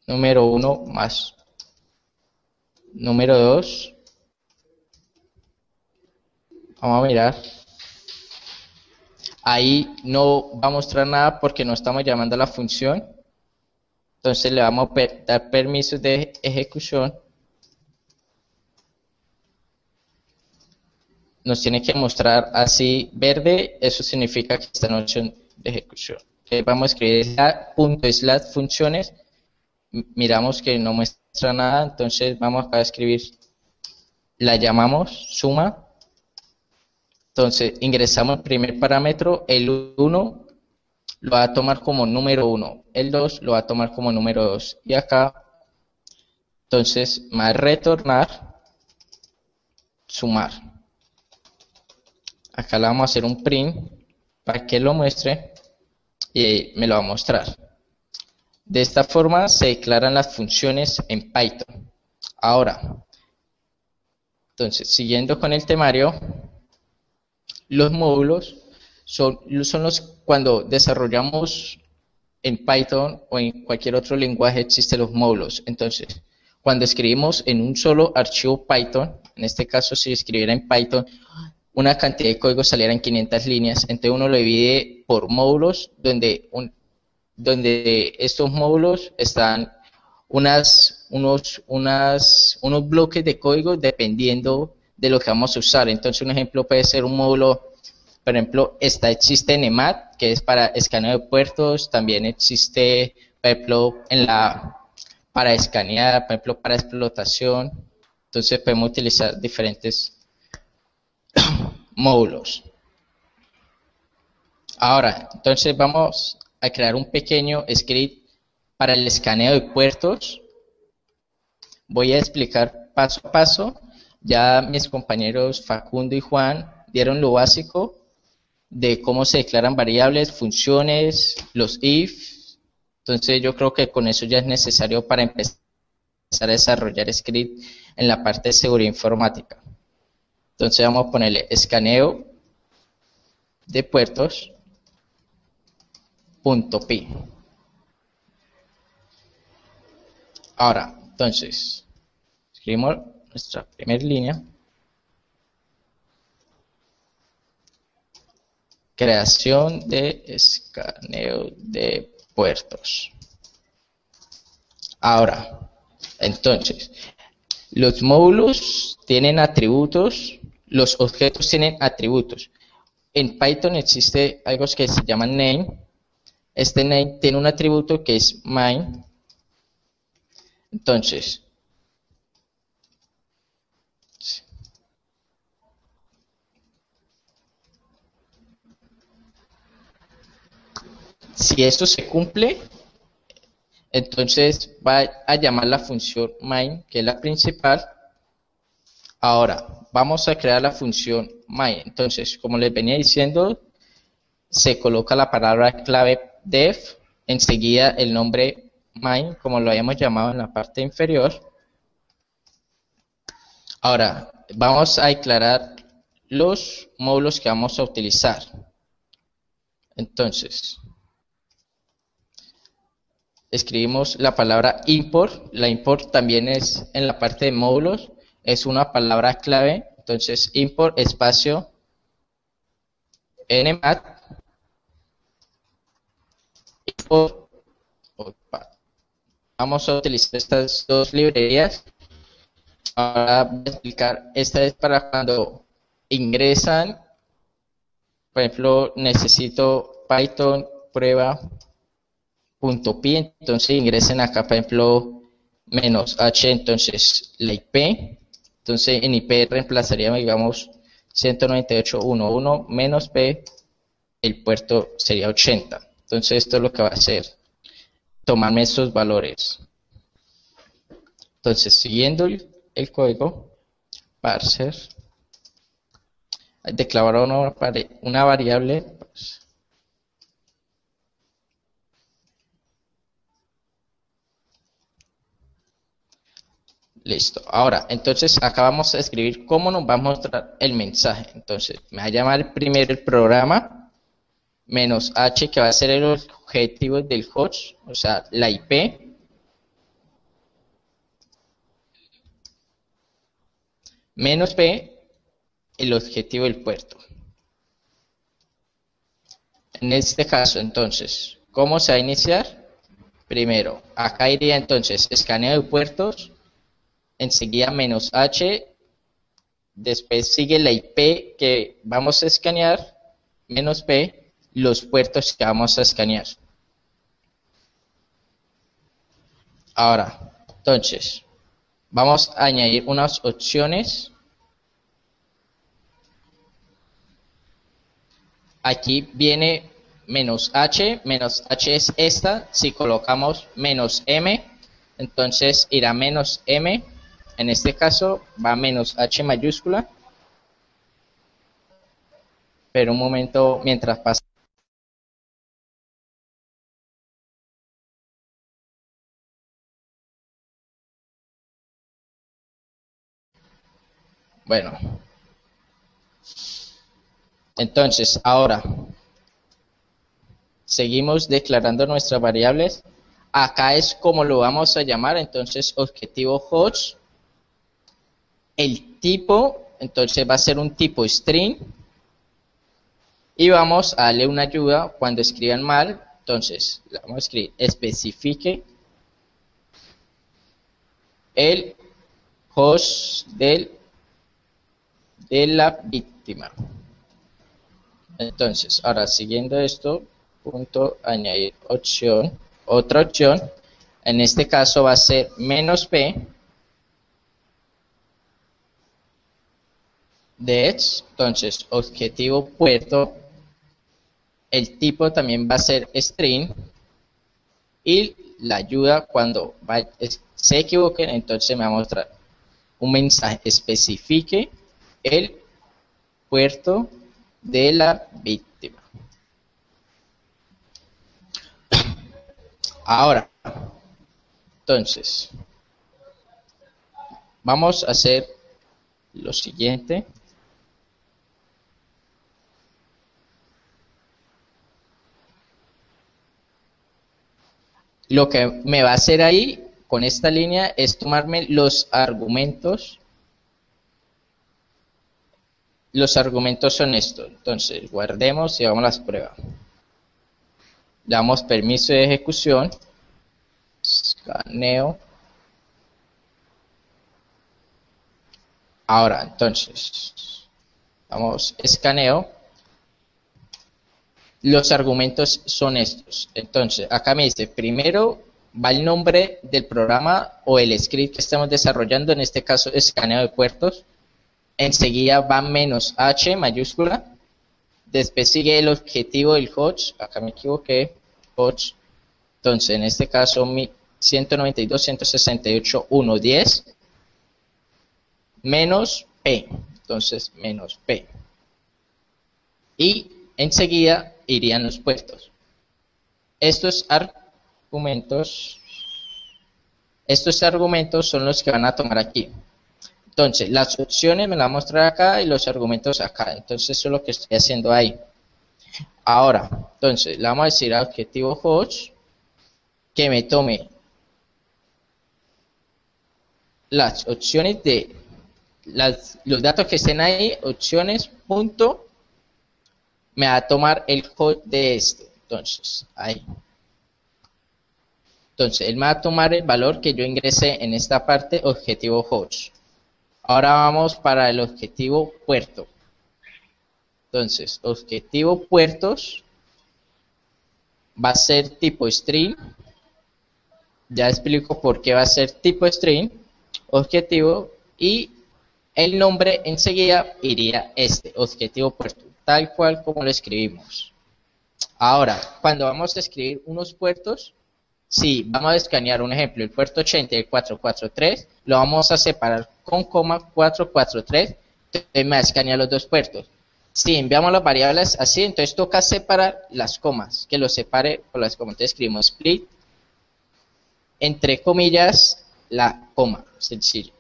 número 1 más número 2. Vamos a mirar. Ahí no va a mostrar nada porque no estamos llamando a la función. Entonces le vamos a dar permisos de ejecución. Nos tiene que mostrar así verde, eso significa que está en opción de ejecución. Vamos a escribir ./ funciones, miramos que no muestra nada, entonces vamos acá a escribir, la llamamos suma. Entonces ingresamos el primer parámetro, el 1, lo va a tomar como número 1, el 2 lo va a tomar como número 2, y acá, entonces, me va a retornar sumar. Acá le vamos a hacer un print para que lo muestre y me lo va a mostrar. De esta forma se declaran las funciones en Python. Ahora, entonces, siguiendo con el temario, los módulos son los cuando desarrollamos en Python o en cualquier otro lenguaje existen los módulos. Entonces, cuando escribimos en un solo archivo Python, en este caso si escribiera en Python, una cantidad de código saliera en 500 líneas, entonces uno lo divide por módulos, donde estos módulos están unos bloques de código dependiendo de lo que vamos a usar. Entonces un ejemplo puede ser un módulo, por ejemplo, existe NEMAT, que es para escaneo de puertos, también existe, por ejemplo, para escanear, por ejemplo, para explotación. Entonces podemos utilizar diferentes módulos. Ahora, entonces vamos a crear un pequeño script para el escaneo de puertos. Voy a explicar paso a paso. Ya mis compañeros Facundo y Juan dieron lo básico de cómo se declaran variables, funciones, los if. Entonces yo creo que con eso ya es necesario para empezar a desarrollar script en la parte de seguridad informática. Entonces vamos a ponerle escaneo de puertos .py. Ahora, entonces, escribimos nuestra primera línea. Creación de escaneo de puertos. Ahora, entonces, los módulos tienen atributos, los objetos tienen atributos. En Python existe algo que se llama name. Este name tiene un atributo que es main. Entonces, si esto se cumple, entonces va a llamar la función main, que es la principal. Ahora, vamos a crear la función main. Entonces, como les venía diciendo, se coloca la palabra clave def, enseguida el nombre main, como lo habíamos llamado en la parte inferior. Ahora, vamos a declarar los módulos que vamos a utilizar. Entonces, escribimos la palabra import. La import también es en la parte de módulos, es una palabra clave. Entonces, import espacio nmat import. Vamos a utilizar estas dos librerías. Ahora voy a explicar, esta es para cuando ingresan, por ejemplo, necesito Python prueba.py, entonces ingresen acá, por ejemplo, -h, entonces la IP, entonces en IP reemplazaríamos, digamos, 198.1.1 -p, el puerto sería 80. Entonces esto es lo que va a hacer, tomarme estos valores. Entonces, siguiendo el código, parser, declarar una variable, pues, listo. Ahora, entonces acá vamos a escribir cómo nos va a mostrar el mensaje. Entonces, me va a llamar primero el programa, -h, que va a ser el objetivo del host, o sea, la IP. -p, el objetivo del puerto. En este caso, entonces, ¿cómo se va a iniciar? Primero, acá iría entonces escaneo de puertos, enseguida -h, después sigue la IP que vamos a escanear, -p, los puertos que vamos a escanear. Ahora, entonces, vamos a añadir unas opciones. Aquí viene menos h es esta, si colocamos menos m, entonces irá menos m, en este caso va menos h mayúscula, pero un momento mientras pasa. Bueno, entonces ahora seguimos declarando nuestras variables. Acá es como lo vamos a llamar, entonces objetivo host. El tipo, entonces va a ser un tipo string. Y vamos a darle una ayuda cuando escriban mal. Entonces, le vamos a escribir especifique el host de la víctima. Entonces, ahora siguiendo esto, punto añadir opción, otra opción. En este caso va a ser menos p de edge. Entonces, objetivo puerto. El tipo también va a ser string. Y la ayuda cuando se equivoquen, entonces me va a mostrar un mensaje, especifique el puerto de la víctima. Ahora, entonces, vamos a hacer lo siguiente. Lo que me va a hacer ahí con esta línea es tomarme los argumentos. Los argumentos son estos. Entonces, guardemos y hagamos las pruebas. Damos permiso de ejecución. Escaneo. Ahora, entonces, vamos, escaneo. Los argumentos son estos. Entonces, acá me dice, primero va el nombre del programa o el script que estamos desarrollando, en este caso, escaneo de puertos. Enseguida va menos h mayúscula. Después sigue el objetivo del host. Acá me equivoqué. Host. Entonces, en este caso, 192.168.1.10 menos p. Entonces, menos p. Y enseguida irían los puertos. Estos argumentos son los que van a tomar aquí. Entonces, las opciones me las va a mostrar acá y los argumentos acá. Entonces, eso es lo que estoy haciendo ahí. Ahora, entonces, le vamos a decir a objetivo host que me tome las opciones de los datos que estén ahí, opciones, punto, me va a tomar el host de este. Entonces, ahí. Entonces, él me va a tomar el valor que yo ingresé en esta parte, objetivo host. Ahora vamos para el objetivo puerto. Entonces, objetivo puertos va a ser tipo string. Ya explico por qué va a ser tipo string, objetivo, y el nombre enseguida iría este, objetivo puerto, tal cual como lo escribimos. Ahora, cuando vamos a escribir unos puertos, si vamos a escanear un ejemplo, el puerto 80 y el 443, lo vamos a separar con coma 443, entonces me va a escanear los dos puertos. Si enviamos las variables así, entonces toca separar las comas, que lo separe por las comas. Entonces escribimos split, entre comillas, la coma, sencillo.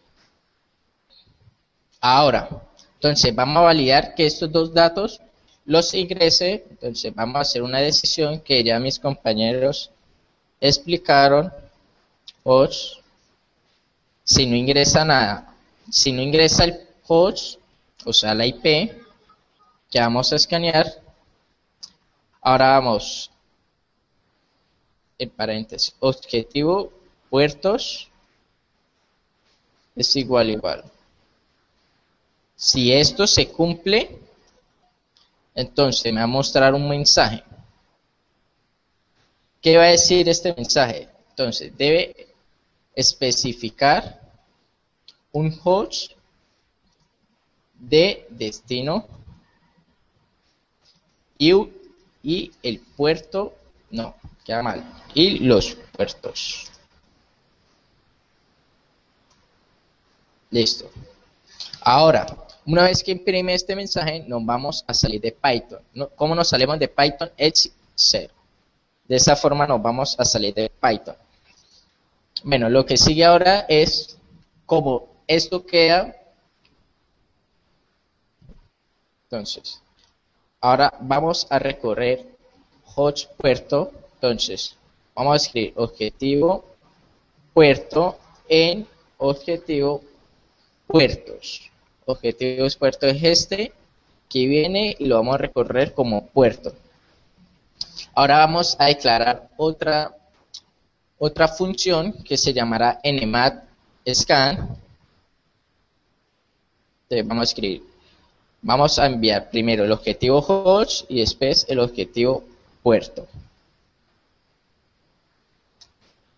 Ahora, entonces vamos a validar que estos dos datos los ingrese, entonces vamos a hacer una decisión que ya mis compañeros explicaron. Host, si no ingresa nada, si no ingresa el host, o sea la IP, que vamos a escanear. Ahora vamos, en paréntesis, objetivo puertos es igual. Si esto se cumple, entonces me va a mostrar un mensaje. ¿Qué va a decir este mensaje? Entonces, debe especificar un host de destino y y el puerto, no, queda mal, y los puertos. Listo. Ahora, una vez que imprime este mensaje, nos vamos a salir de Python. ¿Cómo nos salimos de Python? Es 0. De esa forma nos vamos a salir de Python. Bueno, lo que sigue ahora es como esto queda. Entonces, ahora vamos a recorrer host puerto. Entonces, vamos a escribir objetivo puerto en objetivo puertos. Objetivos puerto es este que viene y lo vamos a recorrer como puerto. Ahora vamos a declarar otra función que se llamará nmat_scan. Entonces vamos a escribir, vamos a enviar primero el objetivo host y después el objetivo puerto.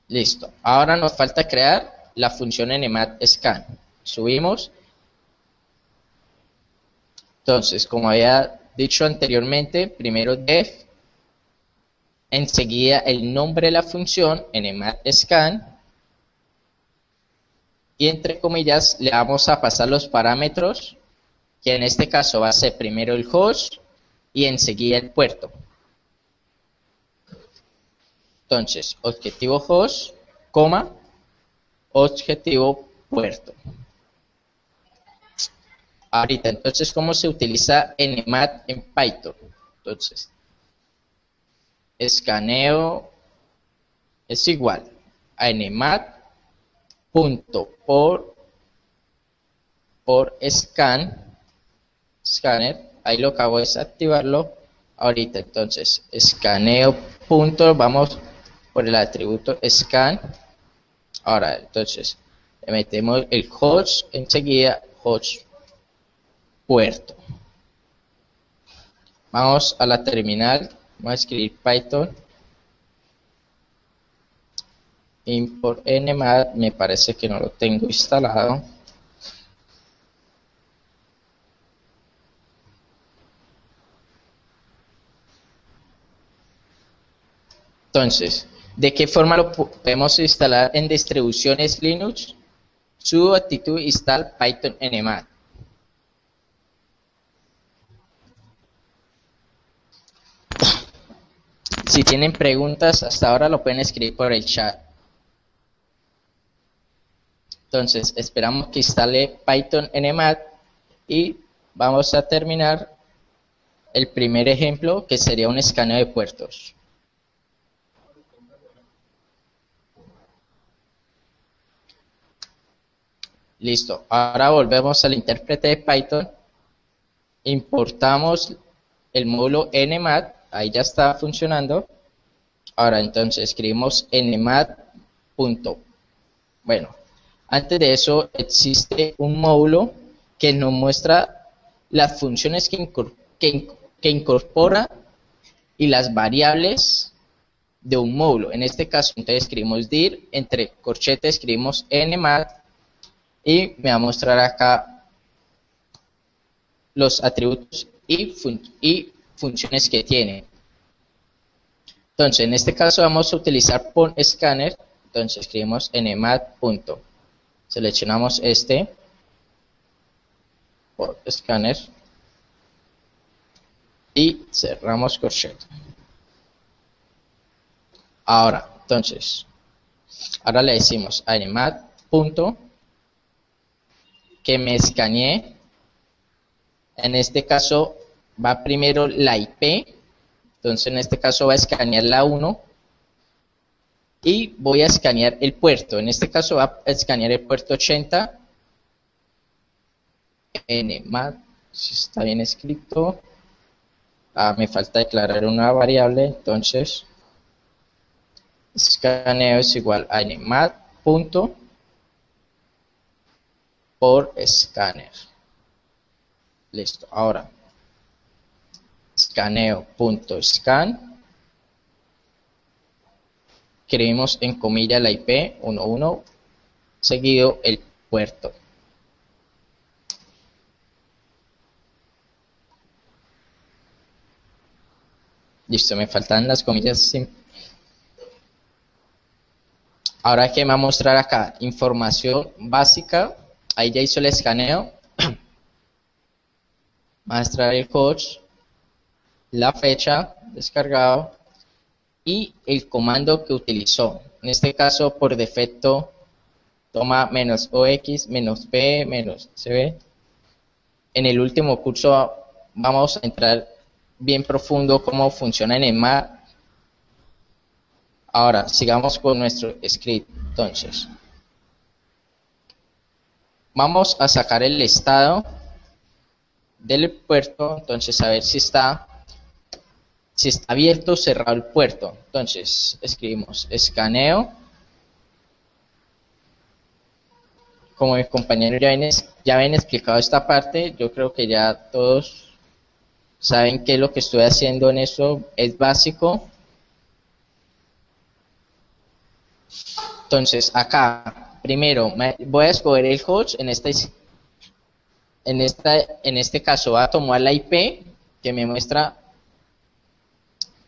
Listo. Ahora nos falta crear la función nmat_scan. Subimos. Entonces, como había dicho anteriormente, primero def, enseguida el nombre de la función nmat_scan, y entre comillas le vamos a pasar los parámetros, que en este caso va a ser primero el host y enseguida el puerto. Entonces, objetivo host, coma, objetivo puerto. Ahorita, entonces, ¿cómo se utiliza nmat en Python? Entonces, escaneo es igual a nmat.por scanner, ahí lo que hago es activarlo ahorita. Entonces, escaneo punto, vamos por el atributo scan. Ahora, entonces, le metemos el host enseguida, host puerto. Vamos a la terminal, vamos a escribir Python import nmat, me parece que no lo tengo instalado. Entonces, ¿de qué forma lo podemos instalar en distribuciones Linux? Sudo actitud install Python nmat. Si tienen preguntas, hasta ahora lo pueden escribir por el chat. Entonces, esperamos que instale Python nmat y vamos a terminar el primer ejemplo, que sería un escaneo de puertos. Listo, ahora volvemos al intérprete de Python, importamos el módulo nmat, ahí ya está funcionando. Ahora entonces escribimos nmat. Bueno, antes de eso existe un módulo que nos muestra las funciones que incorpora y las variables de un módulo. En este caso, entonces escribimos dir, entre corchetes escribimos nmat y me va a mostrar acá los atributos y funciones que tiene. Entonces, en este caso vamos a utilizar .scanner. Entonces escribimos nmat. Seleccionamos este .scanner y cerramos corchete. Ahora, entonces, ahora le decimos a nmat. Que me escaneé. En este caso va primero la IP. Entonces en este caso va a escanear la 1 y voy a escanear el puerto. En este caso va a escanear el puerto 80. nmat, si está bien escrito. Me falta declarar una variable, entonces escaneo es igual a nmat. Por escáner. Listo. Ahora escaneo.scan, escribimos en comilla la IP 11 seguido el puerto. Listo, me faltan las comillas. Ahora que me va a mostrar acá, información básica, ahí ya hizo el escaneo, va a extraer el coach, la fecha descargado y el comando que utilizó. En este caso, por defecto, toma -ox, -p, -cb. En el último curso vamos a entrar bien profundo cómo funciona en ENMAD. Ahora, sigamos con nuestro script. Entonces, vamos a sacar el estado del puerto. Entonces, a ver si está abierto o cerrado el puerto. Entonces, escribimos escaneo. Como mis compañeros ya ven explicado esta parte, yo creo que ya todos saben que lo que estoy haciendo en eso es básico. Entonces, acá, primero, voy a escoger el host. En este caso, va a tomar la IP que me muestra.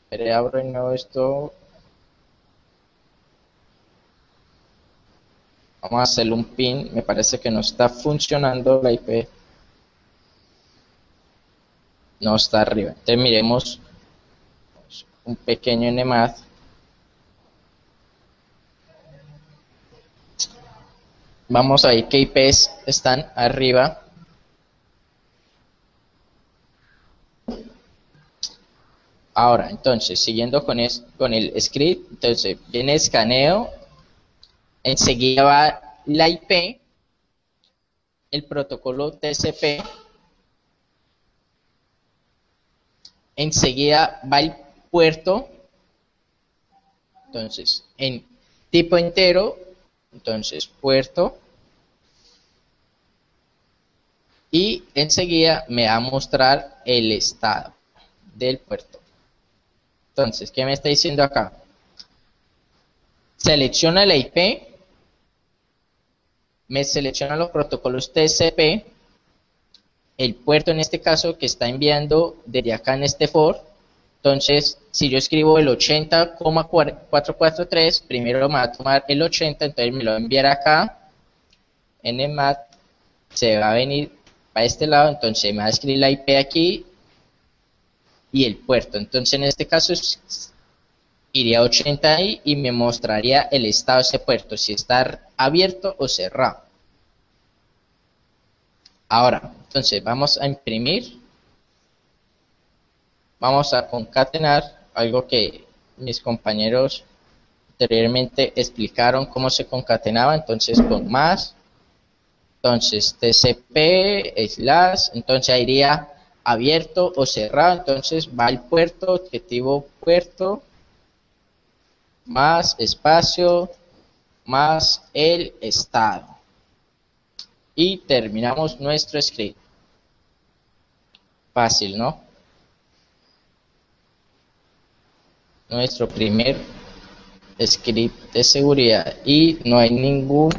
Pero abro de nuevo esto. Vamos a hacerle un pin. Me parece que no está funcionando la IP. No está arriba. Entonces, miremos un pequeño NMAD. Vamos a ver qué IPs están arriba. Ahora, entonces, siguiendo con el script, entonces viene escaneo, enseguida va la IP, el protocolo TCP, enseguida va el puerto, entonces, en tipo entero, entonces puerto, y enseguida me va a mostrar el estado del puerto. Entonces, ¿qué me está diciendo acá? Selecciona la IP, me selecciona los protocolos TCP, el puerto en este caso que está enviando desde acá en este for. Entonces, si yo escribo el 80,443, primero me va a tomar el 80, entonces me lo va a enviar acá. En el mat se va a venir para este lado, entonces me va a escribir la IP aquí y el puerto. Entonces, en este caso iría a 80 ahí y me mostraría el estado de ese puerto, si está abierto o cerrado. Ahora, entonces vamos a imprimir. Vamos a concatenar, algo que mis compañeros anteriormente explicaron cómo se concatenaba. Entonces con más, entonces tcp slash, entonces iría abierto o cerrado. Entonces va el puerto, objetivo puerto, más espacio, más el estado. Y terminamos nuestro script. Fácil, ¿no? Nuestro primer script de seguridad y no hay ninguno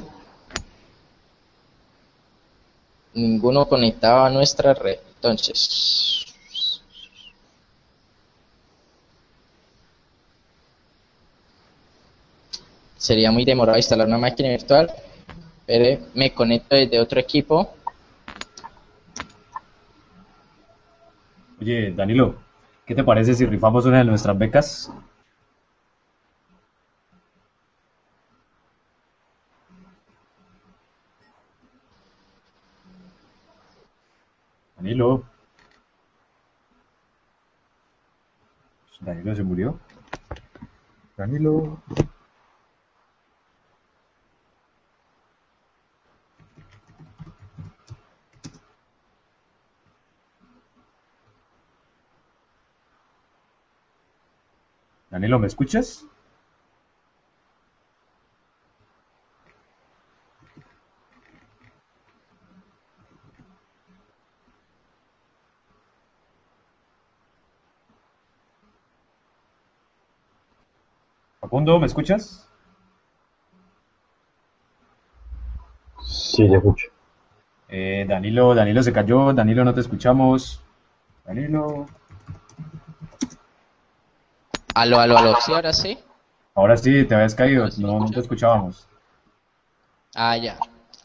conectado a nuestra red. Entonces, sería muy demorado instalar una máquina virtual, pero me conecto desde otro equipo. Oye, Danilo, ¿qué te parece si rifamos una de nuestras becas? Danilo. Danilo se murió. Danilo. Danilo, ¿me escuchas? Facundo, ¿me escuchas? Sí, te escucho. Danilo se cayó. Danilo, no te escuchamos. Danilo. Aló, aló, aló. Sí, ahora sí. Ahora sí, te habías caído, ¿No se me no, no te escucha? escuchábamos. Ah, ya.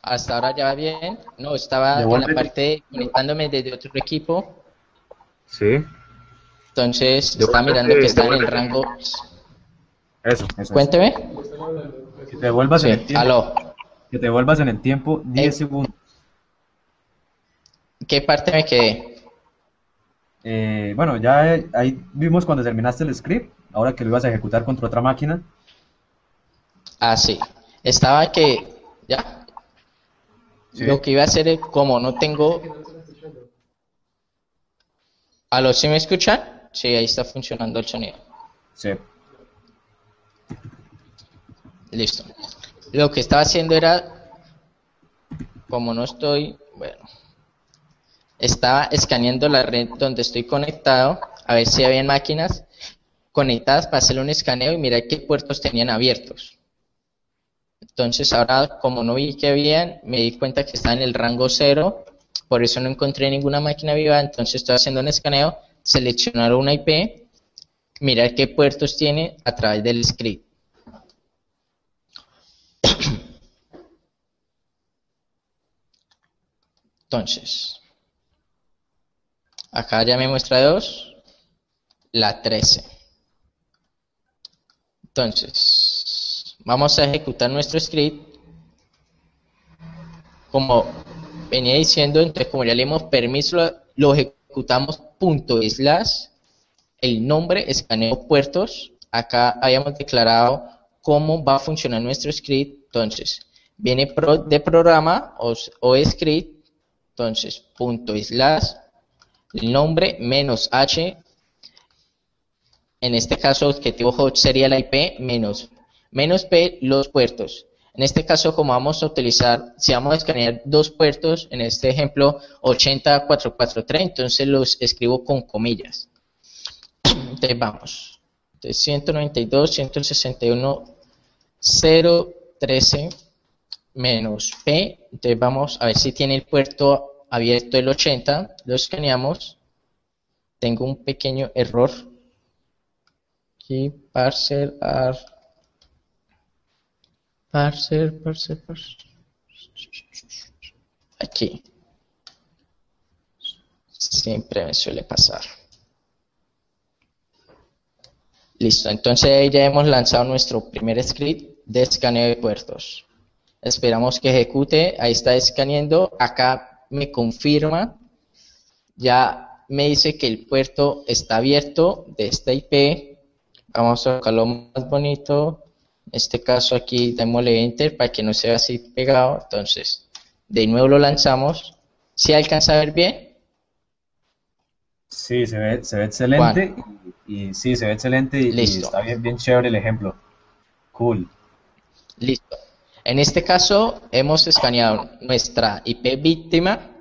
Hasta ahora ya va bien. No, estaba en la Devuélvete. parte de conectándome desde otro equipo. Sí, Entonces estaba mirando que devuélvete, está en el rango. Eso es. Cuénteme. Que te devuelvas en el Sí, tiempo. aló. Que te devuelvas en el tiempo 10 ¿En segundos. qué parte me quedé? Bueno, ya ahí vimos cuando terminaste el script, ahora que lo ibas a ejecutar contra otra máquina. Ah, sí. Estaba que, ya, Sí, lo que iba a hacer es, como no tengo, ¿aló, sí me escuchan? Sí, ahí está funcionando el sonido. sí. Listo. Lo que estaba haciendo era, como no estoy, bueno, estaba escaneando la red donde estoy conectado, a ver si habían máquinas conectadas para hacer un escaneo y mirar qué puertos tenían abiertos. Entonces ahora, como no vi que habían, me di cuenta que está en el rango cero, por eso no encontré ninguna máquina viva, entonces estoy haciendo un escaneo, seleccionar una IP, mirar qué puertos tiene a través del script. Entonces, acá ya me muestra dos, la 13. Entonces, vamos a ejecutar nuestro script. Como venía diciendo, entonces como ya le hemos permiso, lo ejecutamos punto slash, el nombre, escaneo puertos. Acá habíamos declarado cómo va a funcionar nuestro script. Entonces, viene de programa o script. Entonces, punto slash, el nombre menos h. En este caso, objetivo host sería la IP menos p los puertos. En este caso, como vamos a utilizar, si vamos a escanear dos puertos, en este ejemplo 80443, entonces los escribo con comillas. Entonces vamos. Entonces 192, 161, 013 menos P. Entonces vamos a ver si tiene el puerto abierto el 80. Lo escaneamos. Tengo un pequeño error. Aquí, parser. Aquí. Siempre me suele pasar. Listo, entonces ya hemos lanzado nuestro primer script de escaneo de puertos. Esperamos que ejecute, ahí está escaneando, acá me confirma, ya me dice que el puerto está abierto de esta IP. Vamos a colocarlo más bonito, en este caso aquí démosle enter para que no sea así pegado. Entonces de nuevo lo lanzamos. ¿Si alcanza a ver bien? Sí, se ve Juan, excelente y sí, se ve excelente y listo. está bien, bien chévere el ejemplo. Cool. Listo. En este caso hemos escaneado nuestra IP víctima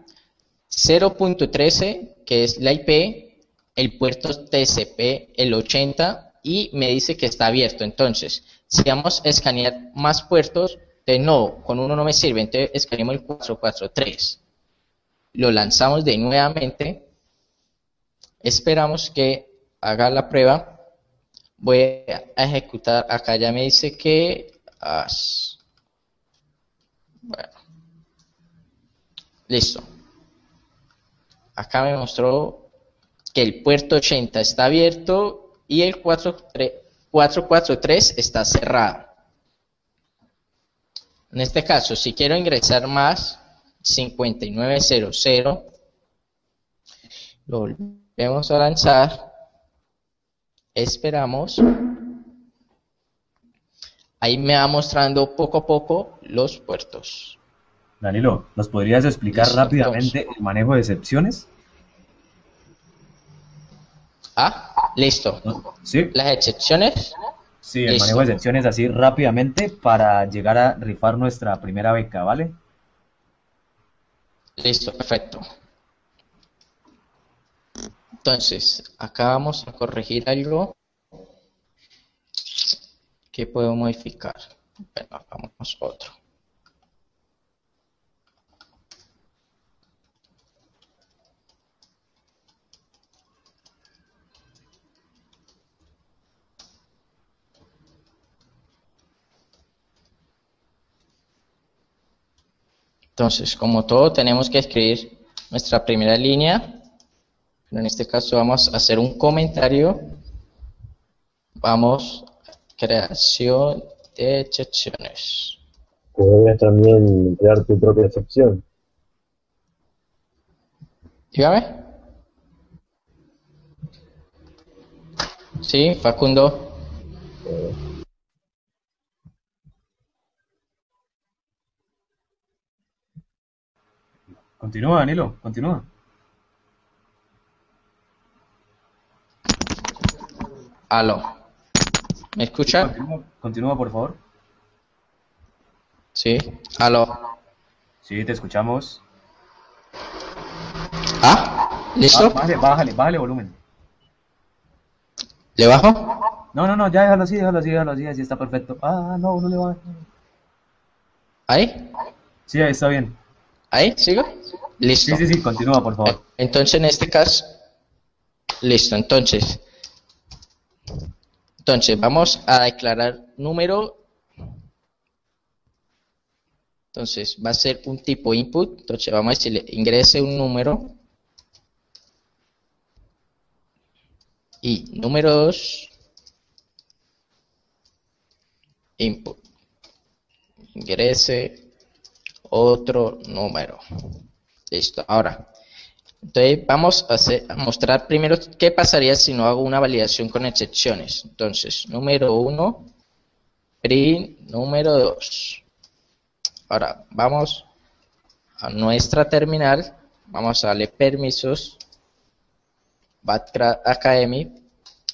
0.13, que es la IP, el puerto TCP, el 80, y me dice que está abierto. Entonces, si vamos a escanear más puertos, de no, con uno no me sirve, entonces escaneamos el 443. Lo lanzamos de nuevamente, esperamos que haga la prueba. Voy a ejecutar, acá ya me dice que... bueno, listo. Acá me mostró que el puerto 80 está abierto y el 443 está cerrado. En este caso, si quiero ingresar más 5900, lo volvemos a lanzar, esperamos, ahí me va mostrando poco a poco los puertos. Danilo, ¿nos podrías explicar Listo, entonces. rápidamente el manejo de excepciones? Listo. ¿No? ¿Sí? Las excepciones, Sí, el manejo de listo. excepciones así rápidamente para llegar a rifar nuestra primera beca, ¿vale? Listo, perfecto. Entonces, acá vamos a corregir algo que puedo modificar. Bueno, hagamos otro. Entonces, como todo, tenemos que escribir nuestra primera línea. Pero en este caso vamos a hacer un comentario. Vamos, creación de excepciones. Podrías también crear tu propia excepción. Dígame. Sí, Facundo. Continúa, Danilo, continúa. Aló. ¿Me escucha? Continúa, por favor. Sí. Aló. Sí, te escuchamos. ¿Listo? Bájale volumen. ¿Le bajo? No, ya déjalo así, así está perfecto. No le bajes. ¿Ahí? Sí, ahí está bien. ¿Ahí? ¿Sigo? Listo. Sí, continúa, por favor. Entonces, en este caso, listo. Entonces, vamos a declarar número. Entonces, va a ser un tipo input. Entonces, vamos a decirle, ingrese un número. Y número 2, input. Ingrese otro número. Listo. Ahora, entonces vamos a mostrar primero qué pasaría si no hago una validación con excepciones. Entonces, número 1, print número 2. Ahora, vamos a nuestra terminal. Vamos a darle permisos. Backrad Academy.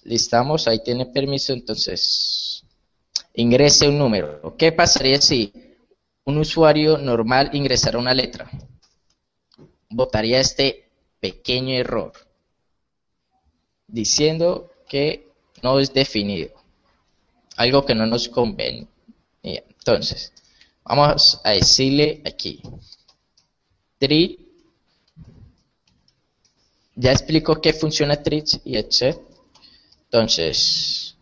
Listamos, ahí tiene permiso. Entonces, ingrese un número. ¿Qué pasaría si un usuario normal ingresara una letra? Botaría este pequeño error diciendo que no es definido, algo que no nos conviene. Entonces, vamos a decirle aquí treat. Ya explico qué funciona treat y etc. Entonces,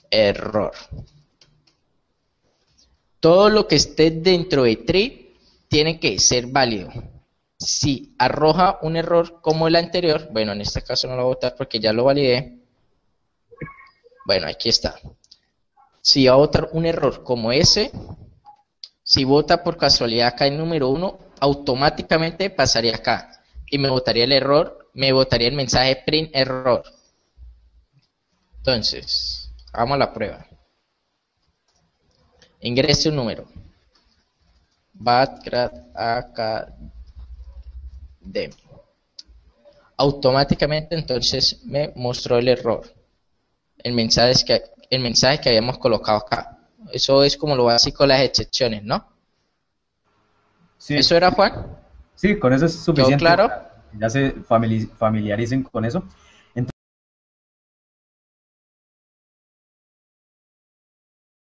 error. Todo lo que esté dentro de treat tiene que ser válido. Si arroja un error como el anterior, bueno, en este caso no lo voy a botar porque ya lo validé. Bueno, aquí está. Si va a botar un error como ese, si vota por casualidad acá el número 1, automáticamente pasaría acá. Y me botaría el error, me botaría el mensaje print error. Entonces, hagamos la prueba. Ingrese un número. Backrad Academy. Automáticamente entonces me mostró el error. El mensaje que habíamos colocado acá. Eso es como lo básico de las excepciones, ¿no? Sí. ¿Eso era, Juan? Sí, con eso es suficiente. ¿Quedó claro? Ya se familiaricen con eso.